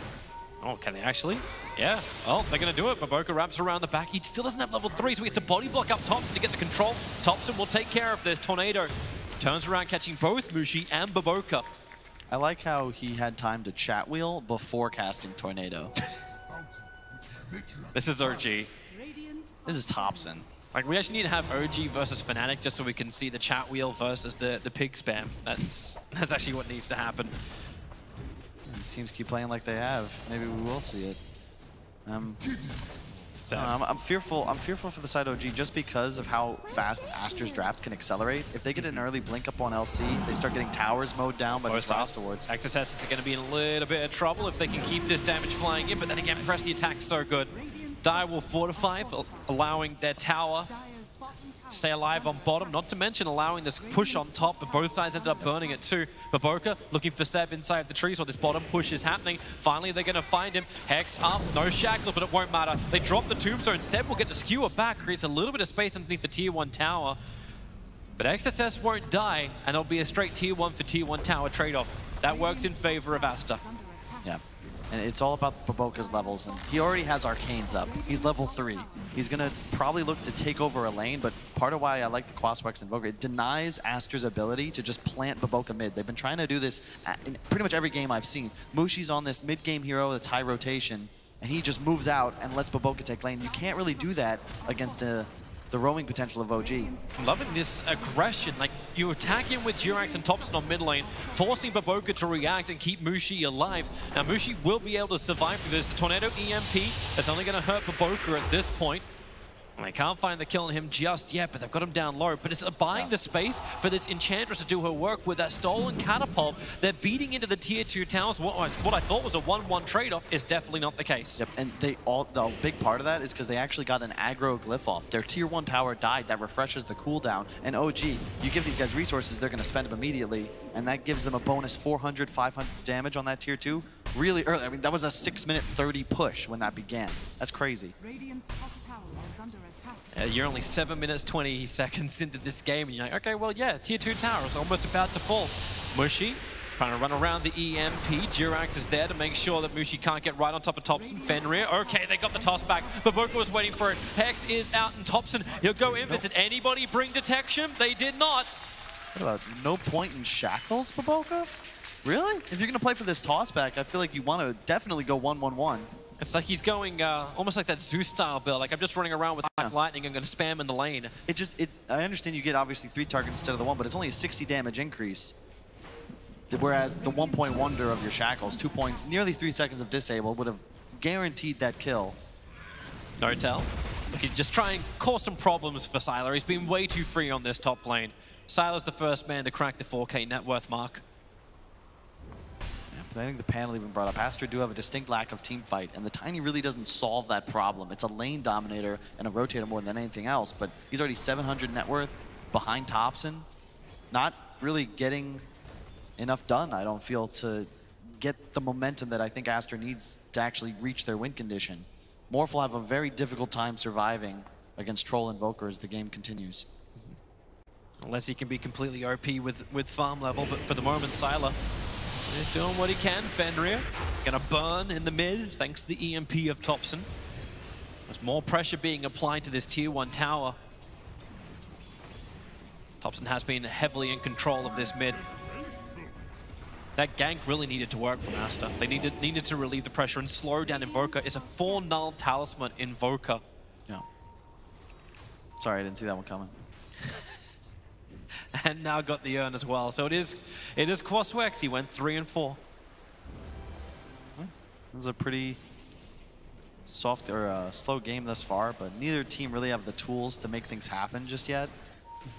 Oh, can they actually? Yeah. Oh, they're going to do it. Baboka wraps around the back. He still doesn't have level 3, so he has to body block up Thompson to get the control. Thompson will take care of this. Tornado turns around, catching both Mushi and Baboka. I like how he had time to chat wheel before casting Tornado. This is OG. This is Thompson. Like, we actually need to have OG versus Fnatic just so we can see the chat wheel versus the pig spam. That's actually what needs to happen. These teams keep playing like they have. Maybe we will see it. I'm fearful for the side OG just because of how fast Aster's draft can accelerate. If they get an early blink up on LC, they start getting towers mowed down by the frost wards. XSS is going to be in a little bit of trouble if they can keep this damage flying in, but then again, press the attack so good. Dire will fortify, allowing their tower to stay alive on bottom, not to mention allowing this push on top, but both sides ended up burning it too. Baboka looking for Seb inside the trees while this bottom push is happening. Finally, they're going to find him. Hex up, no shackles, but it won't matter. They drop the tombstone. Seb will get the skewer back, creates a little bit of space underneath the tier 1 tower. But XSS won't die, and it'll be a straight tier 1 for tier 1 tower trade-off. That works in favor of Aster. Yeah. And it's all about Baboka's levels, and he already has Arcanes up. He's level 3. He's going to probably look to take over a lane, but part of why I like the Quaswex Invoker, it denies Aster's ability to just plant Baboka mid. They've been trying to do this in pretty much every game I've seen. Mushi's on this mid-game hero that's high rotation, and he just moves out and lets Baboka take lane. You can't really do that against the roaming potential of OG. I'm loving this aggression. Like, you attack him with Jirax and Thompson on mid lane, forcing Baboka to react and keep Mushi alive. Now, Mushi will be able to survive through this. The Tornado EMP is only going to hurt Baboka at this point. And they can't find the kill on him just yet, but they've got him down low. But it's buying the space for this Enchantress to do her work with that stolen catapult. They're beating into the tier 2 towers. What I thought was a 1-1 trade-off is definitely not the case. Yep, and the big part of that is because they actually got an aggro glyph off. Their tier 1 tower died. That refreshes the cooldown. And OG, you give these guys resources, they're going to spend them immediately. And that gives them a bonus 400, 500 damage on that tier 2 really early. I mean, that was a 6-minute 30 push when that began. That's crazy. You're only 7 minutes, 20 seconds into this game, and you're like, okay, well, yeah, tier 2 tower is almost about to fall. Mushi trying to run around the EMP. Jirax is there to make sure that Mushi can't get right on top of Thompson. Fenrir, okay, they got the toss back. Baboka was waiting for it. Hex is out, and Thompson, he'll go in. Did anybody bring detection? They did not. What about no point in shackles, Baboka? Really? If you're going to play for this toss back, I feel like you want to definitely go 1-1-1. It's like he's going almost like that Zeus-style build. Like, I'm just running around with Black Lightning and going to spam in the lane. I understand you get obviously 3 targets instead of the 1, but it's only a 60 damage increase. Whereas the 1-point wonder of your shackles, nearly 3 seconds of disable would have guaranteed that kill. No tell. He's just trying to cause some problems for Sylar. He's been way too free on this top lane. Sylar's the first man to crack the 4K net worth mark. I think the panel even brought up, Aster do have a distinct lack of team fight, and the Tiny really doesn't solve that problem. It's a lane dominator and a rotator more than anything else, but he's already 700 net worth behind Thompson. Not really getting enough done, I don't feel, to get the momentum that I think Aster needs to actually reach their win condition. Morph will have a very difficult time surviving against Troll Invoker as the game continues. Unless he can be completely OP with farm level, but for the moment, Sylar is doing what he can. Fenrir gonna burn in the mid thanks to the EMP of Thompson. There's more pressure being applied to this tier 1 tower. Thompson has been heavily in control of this mid. That gank really needed to work from Aster. They needed to relieve the pressure and slow down Invoker. It's a 4-null talisman Invoker. Yeah. Sorry, I didn't see that one coming. And now got the urn as well. So it is cosplays. He went 3 and 4. This is a pretty soft or slow game thus far, but neither team really have the tools to make things happen just yet.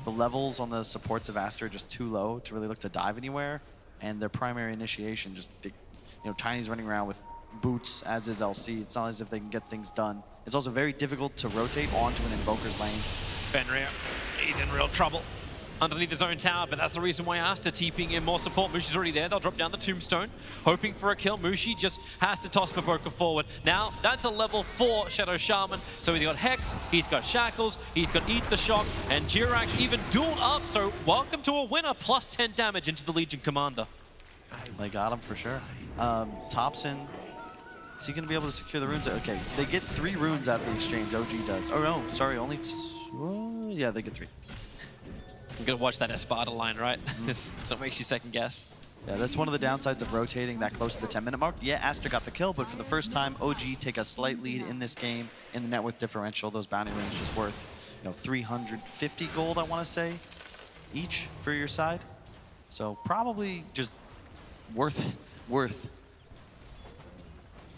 The levels on the supports of Aster are just too low to really look to dive anywhere, and their primary initiation just, Tiny's running around with boots, as is LC. It's not as if they can get things done. It's also very difficult to rotate onto an Invoker's lane. Fenrir, he's in real trouble underneath his own tower, but that's the reason why Aster TPing in more support. Mushi's already there. They'll drop down the tombstone, hoping for a kill. Mushi just has to toss Baboka forward. Now, that's a level 4 Shadow Shaman, so he's got Hex, he's got Shackles, he's got Eat the Shock, and Jirax even dueled up, so welcome to a winner, plus 10 damage into the Legion Commander. They got him for sure. Thompson, is he going to be able to secure the runes? Okay, they get 3 runes out of the exchange, OG does. Oh no, sorry, only yeah, they get 3. I'm gonna watch that Espada line, right? So it makes you second guess. Yeah, that's one of the downsides of rotating that close to the 10-minute mark. Yeah, Aster got the kill, but for the first time, OG take a slight lead in this game in the net worth differential. Those bounty rings just worth, 350 gold, I want to say, each for your side. So probably just worth.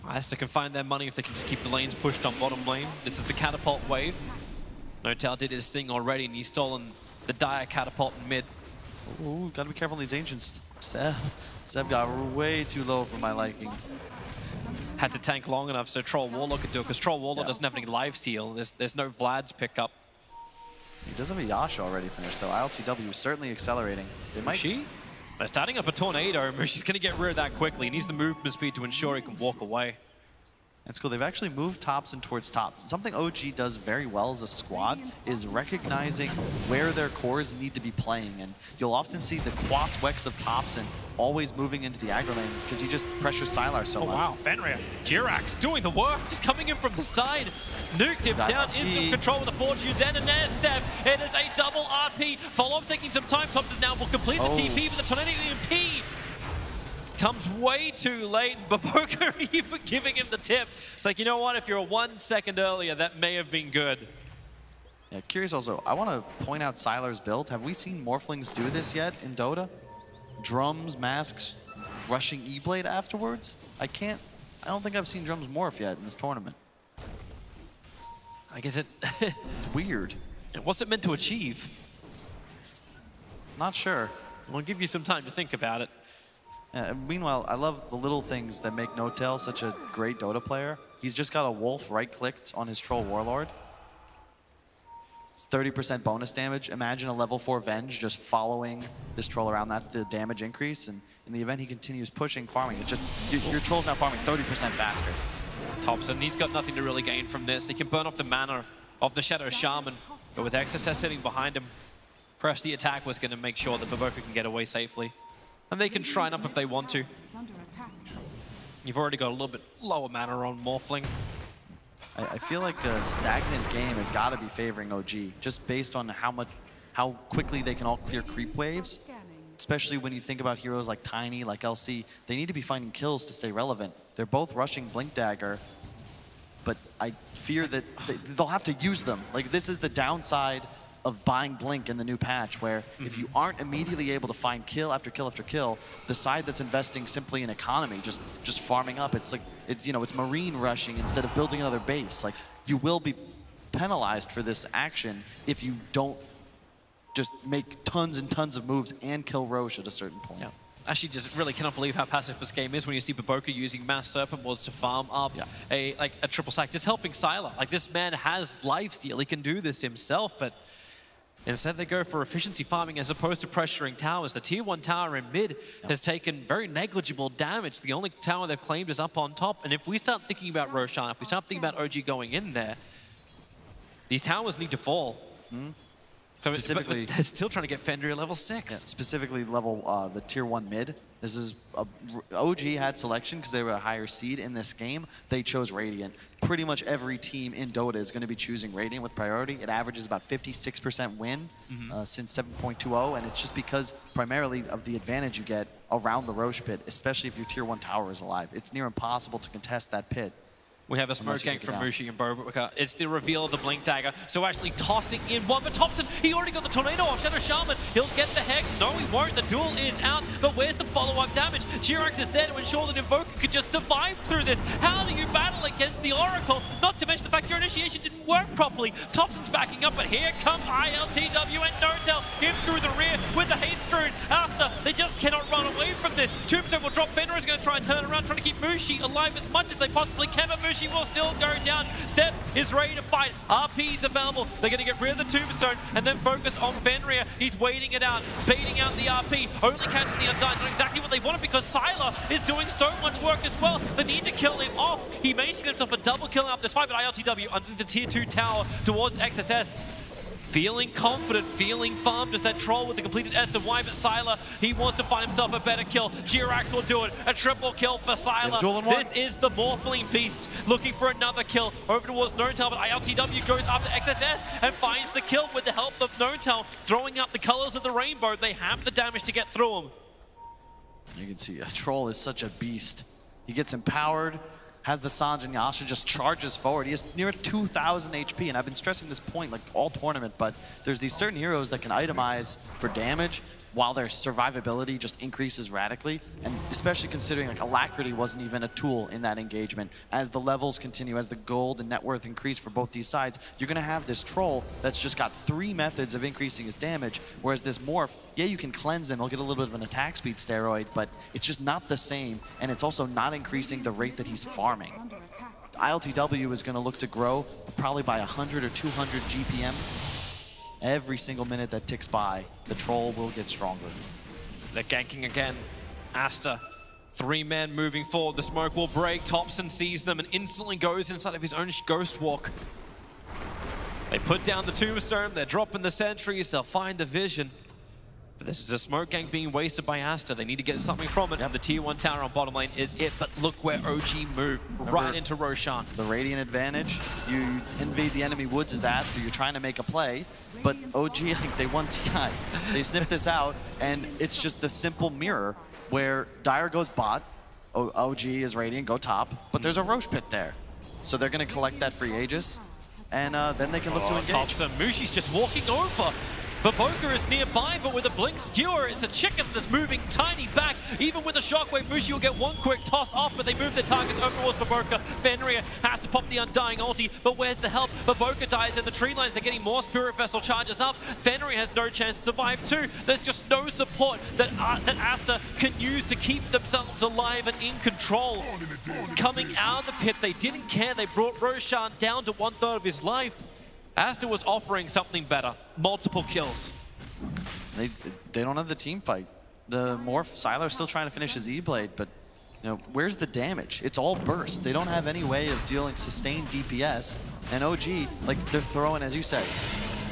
Aster can find their money if they can just keep the lanes pushed on bottom lane. This is the catapult wave. No-Tail did his thing already, and he's stolen the dire catapult in mid. Ooh, gotta be careful on these ancients. Seb got way too low for my liking. Had to tank long enough so Troll Warlock could do it, because Troll Warlock doesn't have any lifesteal. There's no Vlad's pickup. He does have a Yasha already finished, though. ILTW is certainly accelerating. They might. They're starting up a tornado. Mushi's going to get rid of that quickly. He needs the movement speed to ensure he can walk away. That's cool. They've actually moved Thompson towards top. Something OG does very well as a squad is recognizing where their cores need to be playing. And you'll often see the Quas Wex of Thompson always moving into the aggro lane because he just pressures Sylar so much. Oh, wow. Fenrir. Jirax doing the work. Just coming in from the side. Nuked him down. Instant control with the Fortune Den. And there's Seb. It is a double RP. Follow-up taking some time. Thompson now will complete the TP, but the Tornado EMP comes way too late. Baboka even giving him the tip. It's like, you know what? If you're 1 second earlier, that may have been good. Yeah, curious also, I want to point out Sylar's build. Have we seen Morphlings do this yet in Dota? Drums, masks, rushing E-Blade afterwards? I don't think I've seen Drums morph yet in this tournament. I guess it's weird. What's it meant to achieve? Not sure. I'll give you some time to think about it. Meanwhile, I love the little things that make No-Tail such a great Dota player. He's just got a wolf right-clicked on his Troll Warlord. It's 30% bonus damage. Imagine a level 4 Venge just following this troll around. That's the damage increase. And in the event he continues pushing, farming, it's just your troll's now farming 30% faster. Thompson, he's got nothing to really gain from this. He can burn off the mana of the Shadow Shaman, but with XSS sitting behind him, perhaps the attack was going to make sure that Baboka can get away safely. And they can shrine up if they want to. You've already got a little bit lower mana on Morphling. I feel like a stagnant game has got to be favoring OG, just based on how quickly they can all clear creep waves. Especially when you think about heroes like Tiny, like LC, they need to be finding kills to stay relevant. They're both rushing Blink Dagger, but I fear that they'll have to use them. Like, this is the downside of buying Blink in the new patch, where if you aren't immediately able to find kill after kill after kill, the side that's investing simply in economy, just farming up, it's like, it's marine rushing instead of building another base. Like, you will be penalized for this action if you don't just make tons and tons of moves and kill Roche at a certain point. Yeah. Actually, just really cannot believe how passive this game is when you see Baboka using Mass Serpent Wards to farm up a triple sack, just helping Sylar. Like, this man has lifesteal, he can do this himself, but instead they go for efficiency farming as opposed to pressuring towers. The tier 1 tower in mid has taken very negligible damage. The only tower they've claimed is up on top, and if we start thinking about Roshan, if we start thinking about OG going in there, these towers need to fall. So specifically, they're still trying to get Fenrir level 6. Yeah, specifically level the tier 1 mid. This is OG had selection because they were a higher seed in this game. They chose Radiant. Pretty much every team in Dota is going to be choosing Radiant with priority. It averages about 56% win since 7.20, and it's just because primarily of the advantage you get around the Roche pit, especially if your tier 1 tower is alive. It's near impossible to contest that pit. We have a smoke gank from Mushi and Boboka. It's the reveal of the Blink Dagger. So actually tossing in one, but Thompson, he already got the Tornado off. Shadow Shaman, he'll get the Hex. No, he won't. The duel is out. But where's the follow-up damage? Jirax is there to ensure that Invoker could just survive through this. How do you battle against the Oracle? Not to mention the fact your initiation didn't work properly. Thompson's backing up, but here comes ILTW and Notel. Him through the rear with the Haste Rune. Aster, they just cannot run away from this. Tombstone will drop. Fenrir is going to try and turn around, trying to keep Mushi alive as much as they possibly can, but Mushi will still go down. Seb is ready to fight. RP is available. They're going to get rid of the Tombstone and then focus on Fenrir. He's waiting it out, baiting out the RP, only catching the Undying. Not exactly what they wanted because Sylar is doing so much work as well. They need to kill him off. He managed to get himself a double kill up this fight, but ILTW under the tier 2 tower towards XSS. Feeling confident, feeling farmed as that troll with the completed SMY, but Sylar, he wants to find himself a better kill. Jirax will do it. A triple kill for Sylar. This is the Morphling Beast looking for another kill over towards Notel, but ILTW goes after XSS and finds the kill with the help of Notel, throwing out the colors of the rainbow. They have the damage to get through him. You can see a troll is such a beast. He gets empowered, has the Sanj and Yasha, just charges forward. He has near 2,000 HP, and I've been stressing this point like all tournament, but there's these certain heroes that can itemize for damage while their survivability just increases radically, and especially considering like Alacrity wasn't even a tool in that engagement. As the levels continue, as the gold and net worth increase for both these sides, you're gonna have this troll that's just got 3 methods of increasing his damage, whereas this morph, yeah, you can cleanse him, he'll get a little bit of an attack speed steroid, but it's just not the same, and it's also not increasing the rate that he's farming. ILTW is gonna look to grow probably by 100 or 200 GPM. Every single minute that ticks by, the troll will get stronger. They're ganking again. Aster, 3 men moving forward. The smoke will break. Thompson sees them and instantly goes inside of his own Ghost Walk. They put down the Tombstone. They're dropping the sentries. They'll find the vision. But this is a smoke gank being wasted by Aster. They need to get something from it. Yep. And the tier 1 tower on bottom lane is it. But look where OG moved. Right into Roshan. The Radiant advantage. You invade the enemy woods as Aster. You're trying to make a play. But OG, I think they won TI. They sniffed this out, and it's just the simple mirror where Dire goes bot, OG is Radiant, go top, but there's a Roche pit there. So they're going to collect that free Aegis, and then they can look to engage. Thompson, Mushi's just walking over. Baboka is nearby, but with a blink skewer, it's a chicken that's moving tiny back. Even with a shockwave, Mushi will get one quick toss off, but they move their targets over towards Baboka. Fenrir has to pop the Undying ulti, but where's the help? Baboka dies in the tree lines. They're getting more Spirit Vessel charges up. Fenrir has no chance to survive too. There's just no support that Aster can use to keep themselves alive and in control. Coming out of the pit, they didn't care. They brought Roshan down to 1/3 of his life. Aster was offering something better. Multiple kills. They don't have the team fight. The Morph, Sylar's still trying to finish his E-Blade, but you know, where's the damage? It's all burst. They don't have any way of dealing sustained DPS. And OG, like they're throwing, as you said,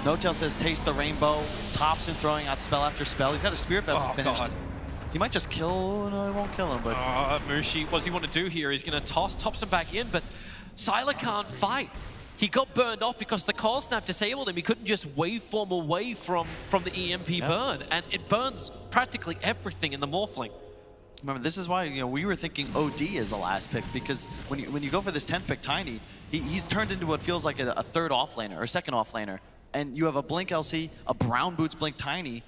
Notel says taste the rainbow. Thompson throwing out spell after spell. He's got a Spirit Vessel finished. God. He might just kill, no, he won't kill him, but... Mushi, what does he want to do here? He's going to toss Thompson back in, but Sylar can't fight. He got burned off because the Cold Snap disabled him. He couldn't just waveform away from the EMP burn, and it burns practically everything in the Morphling. Remember, this is why we were thinking OD is the last pick, because when you go for this 10th pick, Tiny, he's turned into what feels like a third offlaner or second offlaner, and you have a Blink LC, a Brown Boots Blink Tiny,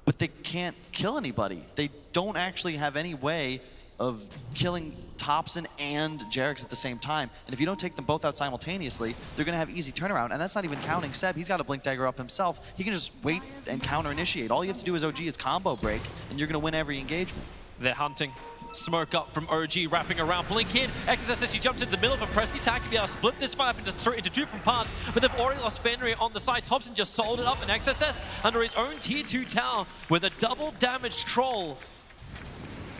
but they can't kill anybody. They don't actually have any way of killing Thompson and Jerax at the same time. And if you don't take them both out simultaneously, they're going to have easy turnaround. And that's not even counting Seb. He's got a Blink Dagger up himself. He can just wait and counter initiate. All you have to do as OG is combo break, and you're going to win every engagement. They're hunting. Smoke up from OG, wrapping around. Blink in. XSS as she jumps into the middle of a pressed attack. If you split this fight up into two different parts, but they've already lost Fenrir on the side. Thompson just sold it up, and XSS under his own tier 2 tower with a double damage troll.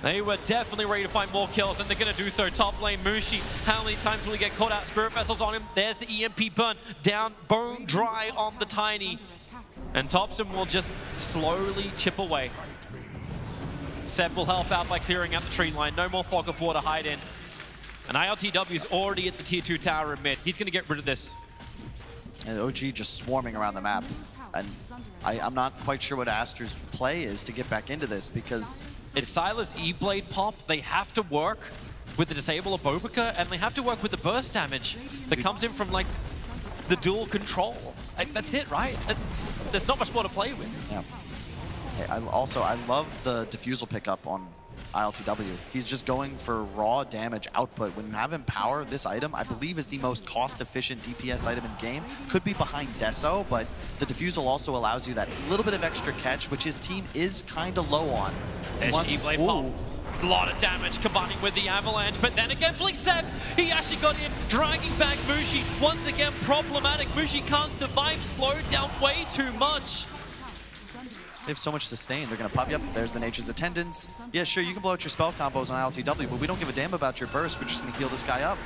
They were definitely ready to find more kills, and they're going to do so. Top lane, Mushi. How many times will he get caught out? Spirit Vessels on him. There's the EMP burn. Down, bone dry on the Tiny. And Thompson will just slowly chip away. Seb will help out by clearing out the tree line. No more fog of war to hide in. And ILTW is already at the tier 2 tower in mid. He's going to get rid of this. And OG just swarming around the map. And I'm not quite sure what Aster's play is to get back into this because... It's Sylar's E-Blade pop. They have to work with the disable of Bobica, and they have to work with the burst damage that comes in from, like, the dual control. Like, that's it, right? There's not much more to play with. Yeah. Hey, I love the defusal pickup on ILTW. He's just going for raw damage output. When you have him power, this item, I believe, is the most cost-efficient DPS item in game. Could be behind Deso, but the defusal also allows you that little bit of extra catch, which his team is kind of low on. There's E-Blade pop. A lot of damage combining with the Avalanche, but then again, Blink Seb, he actually got in, dragging back Mushi. Once again, problematic. Mushi can't survive, slowed down way too much. They have so much sustain. They're going to pop you up. There's the Nature's Attendants. Yeah, sure, you can blow out your spell combos on ILTW, but we don't give a damn about your burst. We're just going to heal this guy up.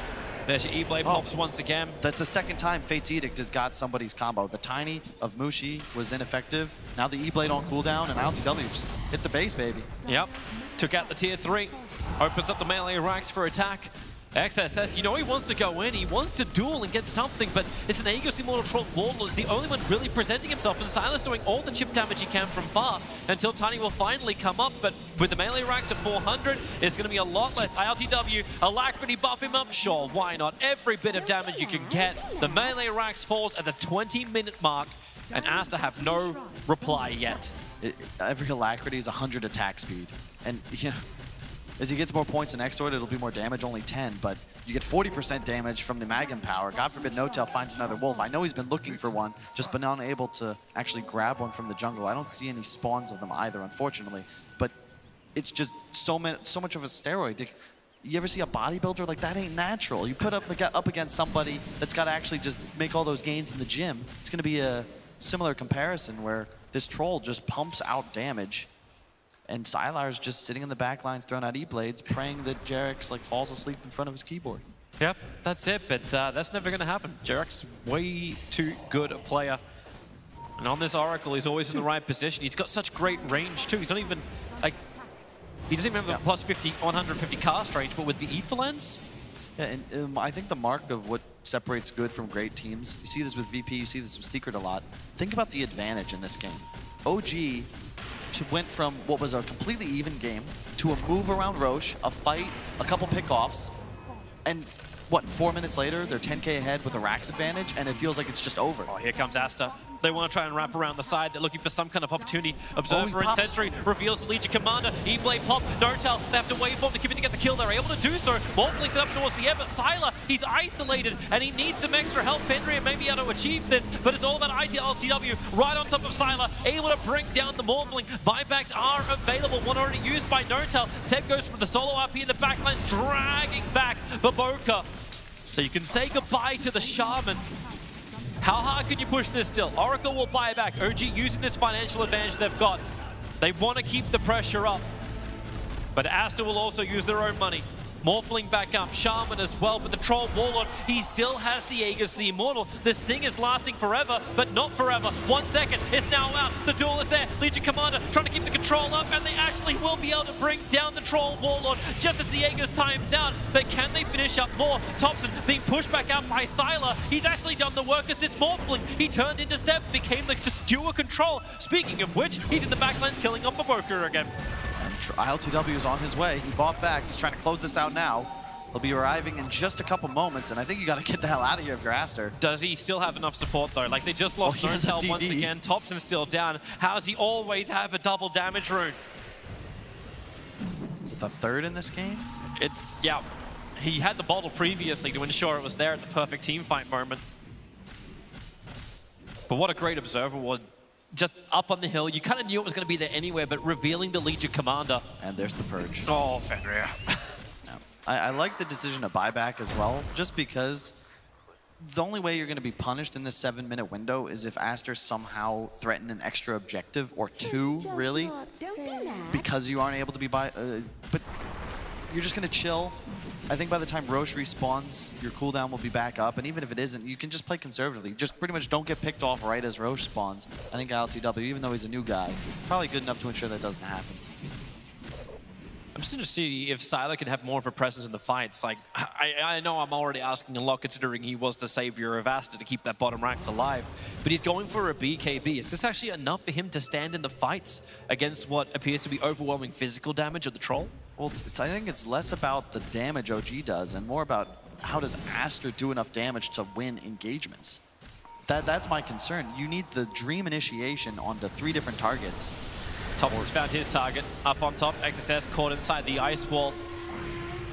There's your E-Blade pops once again. That's the second time Fate's Edict has got somebody's combo. The Tiny of Mushi was ineffective. Now the E-Blade on cooldown, and ILTW just hit the base, baby. Yep. Took out the tier 3. Opens up the melee racks for attack. XSS, you know he wants to go in, he wants to duel and get something, but it's an Aegis Immortal Troll Warlord is the only one really presenting himself, and Sylar's doing all the chip damage he can from far until Tiny will finally come up, but with the melee racks at 400, it's going to be a lot less. ILTW, Alacrity buff him up, sure, why not? Every bit of damage you can get. The melee racks falls at the 20-minute mark, and Aster have no reply yet. Every Alacrity is 100 attack speed, and you know, as he gets more points in Exort, it'll be more damage, only 10, but you get 40% damage from the Magnum power. God forbid No-Tail finds another Wolf. I know he's been looking for one, just been unable to actually grab one from the jungle. I don't see any spawns of them either, unfortunately, but it's just so much of a steroid. You ever see a bodybuilder? Like, that ain't natural. You put up against somebody that's got to actually just make all those gains in the gym. It's going to be a similar comparison where this troll just pumps out damage. And Sylar's just sitting in the back lines, throwing out E-Blades, praying that Jarek's like falls asleep in front of his keyboard. Yep, that's it, but that's never going to happen. Jarek's way too good a player. And on this Oracle, he's always in the right position. He's got such great range, too. He's not even, like, he doesn't even have the plus 50, 150 cast range, but with the Ether Lens? Yeah, and I think the mark of what separates good from great teams, you see this with VP, you see this with Secret a lot. Think about the advantage in this game. OG went from what was a completely even game to a move around Roche, a fight, a couple pickoffs, and what, 4 minutes later, they're 10k ahead with a Rax advantage, and it feels like it's just over. Oh, here comes Aster. They want to try and wrap around the side. They're looking for some kind of opportunity. Observer and Sentry reveals the Legion Commander. E-Blade pop, No-Tail. They have to wait for him to keep it to get the kill. They're able to do so. Morphling's it up towards the end, but Sylar, he's isolated, and he needs some extra help. Fenrir may be able to achieve this, but it's all about ILTW right on top of Sylar, able to bring down the Morphling. Buybacks are available. One already used by No-Tail. Seb goes for the solo RP in the backlines, dragging back Baboka. So you can say goodbye to the Shaman. How hard can you push this still? Oracle will buy back. OG using this financial advantage they've got. They want to keep the pressure up. But Aster will also use their own money. Morphling back up, Shaman as well, but the Troll Warlord, he still has the Aegis, the Immortal. This thing is lasting forever, but not forever. 1 second, it's now out, the duel is there. Legion Commander trying to keep the control up, and they actually will be able to bring down the Troll Warlord just as the Aegis times out. But can they finish up more? Thompson being pushed back out by Sylar. He's actually done the work as this Morphling. He turned into 7, became the skewer control. Speaking of which, he's in the backlines killing off Baboka again. ILTW is on his way. He bought back. He's trying to close this out now. He'll be arriving in just a couple moments, and I think you got to get the hell out of here if you're Aster. Does he still have enough support, though? Like, they just lost No-Tail once again. Thompson's still down. How does he always have a double damage rune? Is it the third in this game? It's, yeah. He had the bottle previously to ensure it was there at the perfect team fight moment. But what a great observer was. Just up on the hill. You kind of knew it was going to be there anywhere, but revealing the Legion Commander. And there's the Purge. Oh, Fenrir. I like the decision to buy back as well, just because the only way you're going to be punished in this 7-minute window is if Aster somehow threaten an extra objective, or 2, really, because you aren't able to be but you're just going to chill. I think by the time Roche respawns, your cooldown will be back up. And even if it isn't, you can just play conservatively. Just pretty much don't get picked off right as Roche spawns. I think LTW, even though he's a new guy, probably good enough to ensure that doesn't happen. I'm just interested to see if Sylar can have more of a presence in the fights. Like, I know I'm already asking a lot considering he was the savior of Aster to keep that bottom ranks alive, but he's going for a BKB. Is this actually enough for him to stand in the fights against what appears to be overwhelming physical damage of the Troll? Well, I think it's less about the damage OG does and more about how does Aster do enough damage to win engagements. That's my concern. You need the Dream initiation onto 3 different targets. Thompson's found his target. Up on top, XSS caught inside the ice wall.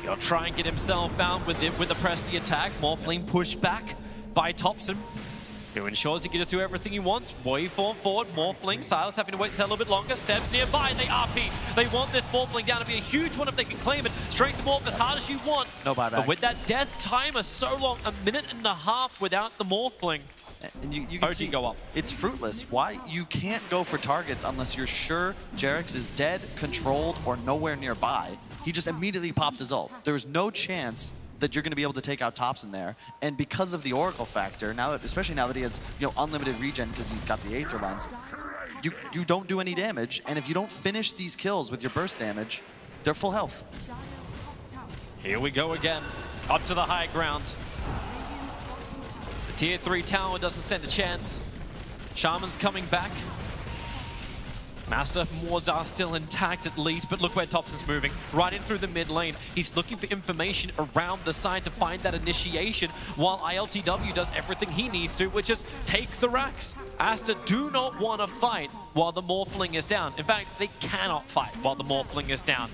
He'll try and get himself found with the press the attack. Morphling pushed back by Thompson, who ensures he can just do everything he wants. Waveform forward, Morphling. Silas having to wait a little bit longer. Seb's nearby, they RP. They want this Morphling down to be a huge one if they can claim it. Strength Morph as hard as you want. No buyback. But with that death timer so long, 1.5 minutes without the Morphling. And you can see go up. It's fruitless. Why? You can't go for targets unless you're sure Jerix is dead, controlled, or nowhere nearby. He just immediately pops his ult. There's no chance that you're going to be able to take out Thompson there. And because of the Oracle factor, now that, especially now that he has unlimited regen because he's got the Aether Lens, you don't do any damage. And if you don't finish these kills with your burst damage, they're full health. Here we go again. Up to the high ground. Tier 3 tower doesn't stand a chance. Shaman's coming back. Massive wards are still intact at least, but look where Thompson's moving. Right in through the mid lane. He's looking for information around the side to find that initiation, while ILTW does everything he needs to, which is take the racks. Aster do not want to fight while the Morphling is down. In fact, they cannot fight while the Morphling is down.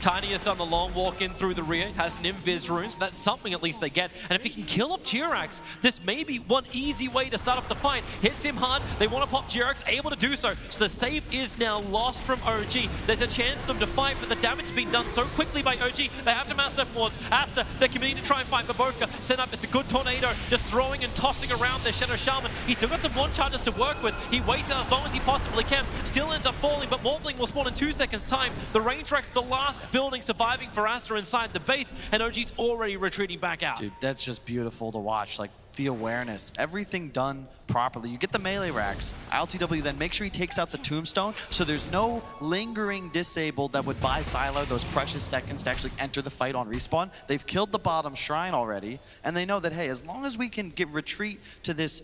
Tiny has done the long walk in through the rear, has an invis rune, so that's something at least they get. And if he can kill off Jirax, this may be one easy way to start off the fight. Hits him hard, they want to pop Jirax, able to do so. So the save is now lost from OG. There's a chance for them to fight, but the damage has been done so quickly by OG, they have to mass up wards. Aster, they're committing to try and fight Baboka. Set up, it's a good tornado, just throwing and tossing around their Shadow Shaman. He's still got some one charges to work with. He waits out as long as he possibly can. Still ends up falling, but Morphling will spawn in 2 seconds time. The range track's the last building surviving for Aster inside the base, and OG's already retreating back out. Dude, that's just beautiful to watch. Like, the awareness, everything done properly. You get the melee racks. ILTW then make sure he takes out the tombstone, so there's no lingering disable that would buy Sylar those precious seconds to actually enter the fight on respawn. They've killed the bottom shrine already, and they know that, hey, as long as we can get retreat to this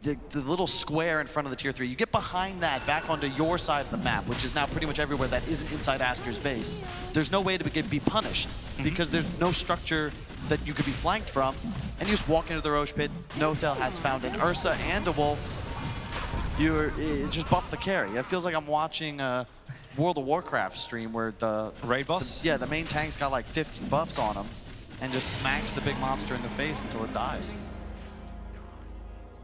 the little square in front of the tier 3. You get behind that back onto your side of the map, which is now pretty much everywhere that isn't inside Aster's base. There's no way to be punished because there's no structure that you could be flanked from. And you just walk into the Roche pit. Notel has found an Ursa and a Wolf. It just buff the carry. It feels like I'm watching a World of Warcraft stream where the raid boss? The main tank's got like 50 buffs on him and just smacks the big monster in the face until it dies.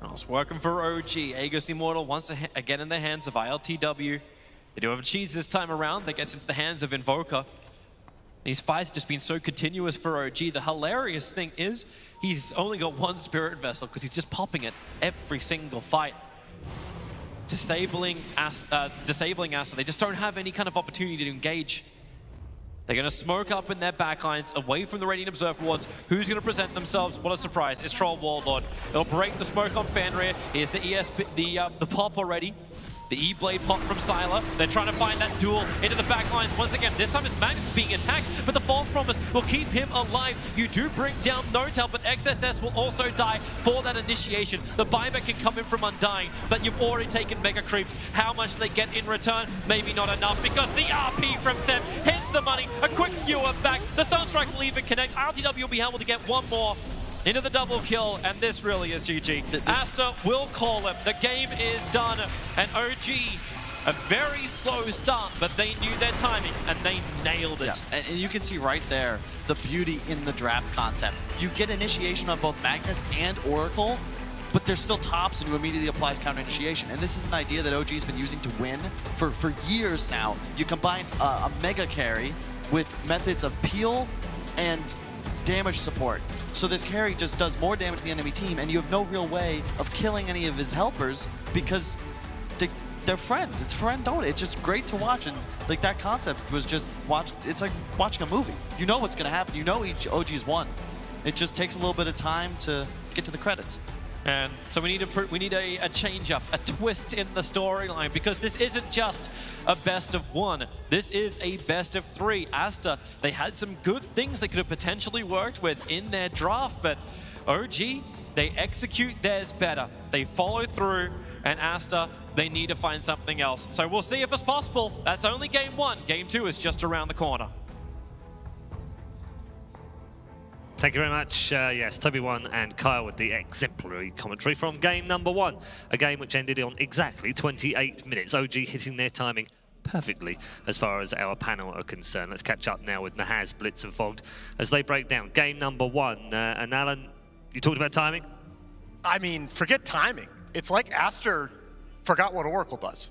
Well, it's working for OG. Aegis Immortal once again in the hands of ILTW. They do have a cheese this time around that gets into the hands of Invoker. These fights have just been so continuous for OG. The hilarious thing is he's only got one Spirit Vessel because he's just popping it every single fight. Disabling Aster. They just don't have any kind of opportunity to engage. They're going to smoke up in their backlines, away from the Radiant Observer wards. Who's going to present themselves? What a surprise. It's Troll Warlord. It'll break the smoke on Fenrir. Here's the the pop already. The E-Blade pop from Sylar. They're trying to find that duel into the backlines once again. This time it's Magnus being attacked, but the False Promise will keep him alive. You do bring down Notel, but XSS will also die for that initiation. The buyback can come in from Undying, but you've already taken Mega Creeps. How much do they get in return? Maybe not enough, because the RP from Seb hits the money. A quick skewer back. The Sunstrike will even connect. RTW will be able to get one more into the double kill, and this really is GG. Aster will call him. The game is done, and OG, a very slow start, but they knew their timing, and they nailed it. Yeah. And you can see right there the beauty in the draft concept. You get initiation on both Magnus and Oracle, but they're still tops, and you immediately applies counter initiation. And this is an idea that OG's been using to win for years now. You combine a mega carry with methods of peel and damage support. So this carry just does more damage to the enemy team, and you have no real way of killing any of his helpers because they're friends. It's friend Dota. It's just great to watch, and like that concept was just it's like watching a movie. You know what's gonna happen. You know each OG's won. It just takes a little bit of time to get to the credits. And so we need a change up, a twist in the storyline, because this isn't just a best of one. This is a best of three. Aster, they had some good things they could have potentially worked with in their draft, but OG, they execute theirs better. They follow through, and Aster, they need to find something else. So we'll see if it's possible. That's only game one. Game two is just around the corner. Thank you very much. Yes, Toby1 and Kyle with the exemplary commentary from game number one, a game which ended on exactly 28 minutes. OG hitting their timing perfectly as far as our panel are concerned. Let's catch up now with Nahaz, Blitz and Fogged as they break down game number one. And Alan, you talked about timing? I mean, forget timing. It's like Aster forgot what Oracle does.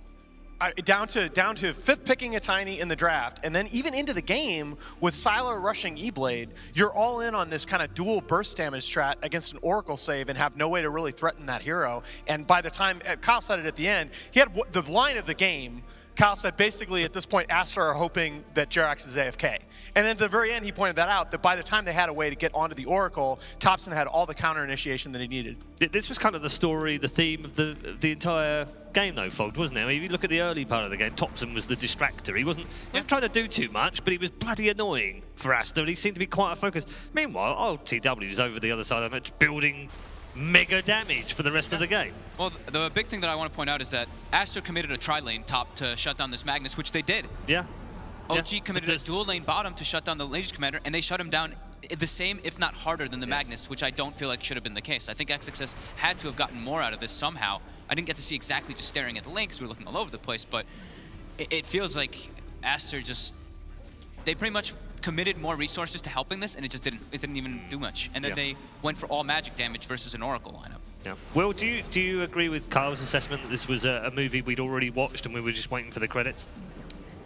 Down to fifth picking a Tiny in the draft, and then even into the game with Sylar rushing E-Blade, you're all in on this kind of dual burst damage strat against an Oracle save and have no way to really threaten that hero. And by the time, Kyle said it at the end, he had the line of the game. Kyle said basically at this point, Aster are hoping that Jerax is AFK. And at the very end, he pointed that out, that by the time they had a way to get onto the Oracle, Topson had all the counter initiation that he needed. This was kind of the story, the theme of the entire game, though, Fogged, wasn't it? I mean, if you look at the early part of the game, Topson was the distractor. He wasn't trying to do too much, but he was bloody annoying for Aster, and he seemed to be quite a focus. Meanwhile, OTW was over the other side of the match, building mega damage for the rest of the game. Well, the big thing that I want to point out is that Aster committed a tri-lane top to shut down this Magnus, which they did. Yeah. OG committed a dual lane bottom to shut down the Ladies Commander, and they shut him down the same, if not harder, than the Magnus, which I don't feel like should have been the case. I think XXS had to have gotten more out of this somehow. I didn't get to see exactly just staring at the lane because we were looking all over the place, but it feels like Aster just, they pretty much committed more resources to helping this, and it didn't even do much. And then they went for all magic damage versus an Oracle lineup. Yeah. Will, do you agree with Kyle's assessment that this was a movie we'd already watched and we were just waiting for the credits?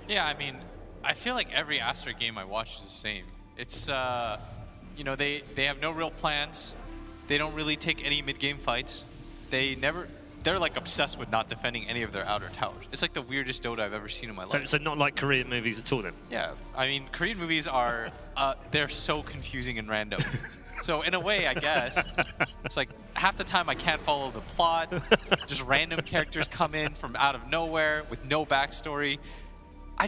Yeah, I mean, I feel like every Aster game I watch is the same. It's, you know, they have no real plans. They don't really take any mid-game fights. They're like obsessed with not defending any of their outer towers. It's like the weirdest Dota I've ever seen in my life. So not like Korean movies at all then? Yeah, I mean, Korean movies are, they're so confusing and random. So in a way, I guess, it's like half the time I can't follow the plot. Just random characters come in from out of nowhere with no backstory. I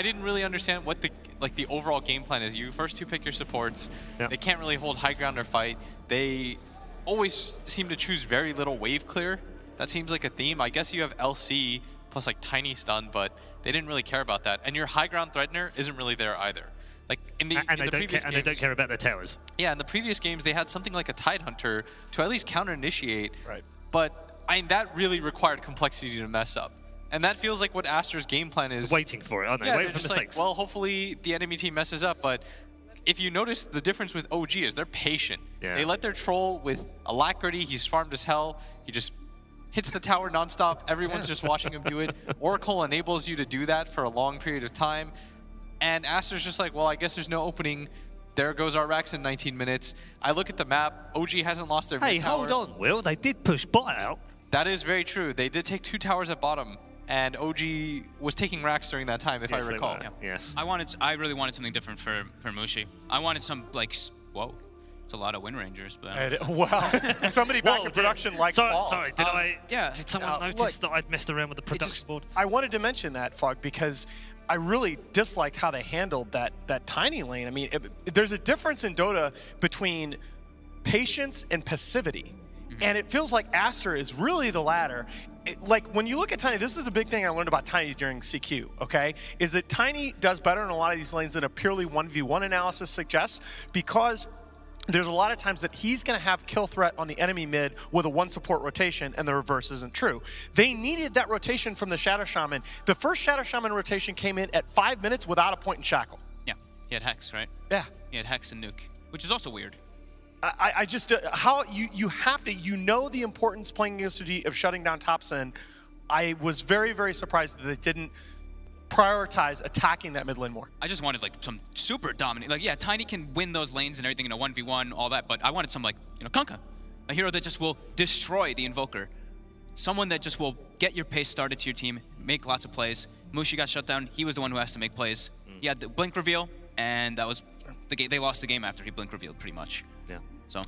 didn't really understand what the overall game plan is. You first two pick your supports. Yep. They can't really hold high ground or fight. They always seem to choose very little wave clear. That seems like a theme. I guess you have LC plus like Tiny Stun, but they didn't really care about that. And your high ground threatener isn't really there either. Like in the previous games, and they don't care about their towers. Yeah, in the previous games they had something like a Tidehunter to at least counter initiate. Right. But I mean that really required complexity to mess up. And that feels like what Aster's game plan is. Waiting for it, aren't they? Yeah, Waiting they're for just mistakes. like, well, hopefully the enemy team messes up, but if you notice the difference with OG is they're patient. Yeah. They let their troll with alacrity. He's farmed as hell. He just hits the tower nonstop. Everyone's just watching him do it. Oracle enables you to do that for a long period of time. And Aster's just like, well, I guess there's no opening. There goes our racks in 19 minutes. I look at the map. OG hasn't lost their mid tower. Hold on, Will. They did push bot out. That is very true. They did take 2 towers at bottom. And OG was taking racks during that time, if I recall. Yes. I really wanted something different for Mushi. I wanted some, like, whoa. It's a lot of Wind Rangers, but... Wow. Somebody back in production likes Fall. Sorry, did someone notice that I'd messed around with the production board? I wanted to mention that, Fogg, because I really disliked how they handled that Tiny lane. I mean, there's a difference in Dota between patience and passivity. And it feels like Aster is really the latter. Like, when you look at Tiny, this is a big thing I learned about Tiny during CQ, okay? Is that Tiny does better in a lot of these lanes than a purely 1v1 analysis suggests, because there's a lot of times that he's going to have kill threat on the enemy mid with a 1 support rotation, and the reverse isn't true. They needed that rotation from the Shadow Shaman. The first Shadow Shaman rotation came in at 5 minutes without a point in Shackle. Yeah, he had Hex, right? Yeah. He had Hex and Nuke, which is also weird. I just, how you have to, you know the importance playing against OG of shutting down Topson. I was very, very surprised that they didn't prioritize attacking that mid lane more. I just wanted like some super dominant, like yeah, Tiny can win those lanes and everything in a 1v1, all that, but I wanted some like, you know, Kunkka, a hero that just will destroy the Invoker. Someone that just will get your pace started to your team, make lots of plays. Mushi got shut down. He was the one who has to make plays. He had the blink reveal, and that was the game. They lost the game after he blink revealed, pretty much. Yeah. So.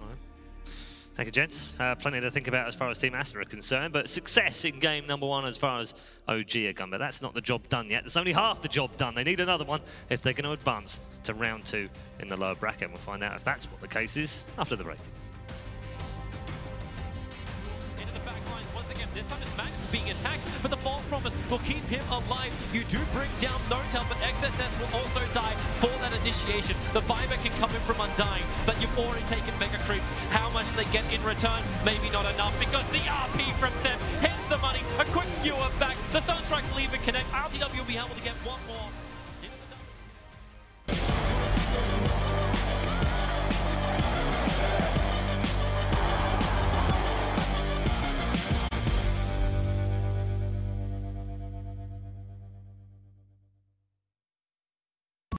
Thank you, gents. Plenty to think about as far as Team Aster are concerned, but success in game number 1 as far as OG are concerned. But that's not the job done yet. There's only half the job done. They need another one if they're going to advance to round 2 in the lower bracket. We'll find out if that's what the case is after the break. Into the back lines once again. This time it's Magnus being attacked, but the false promise will keep him alive. You do bring down N0tail, but XSS will also die for that initiation. The buyback can come in from Undying, but you've already taken Mega Creeps. How much they get in return? Maybe not enough, because the RP from Seb hits the money. A quick skewer back. The Sunstrike will even connect. RTW will be able to get one more.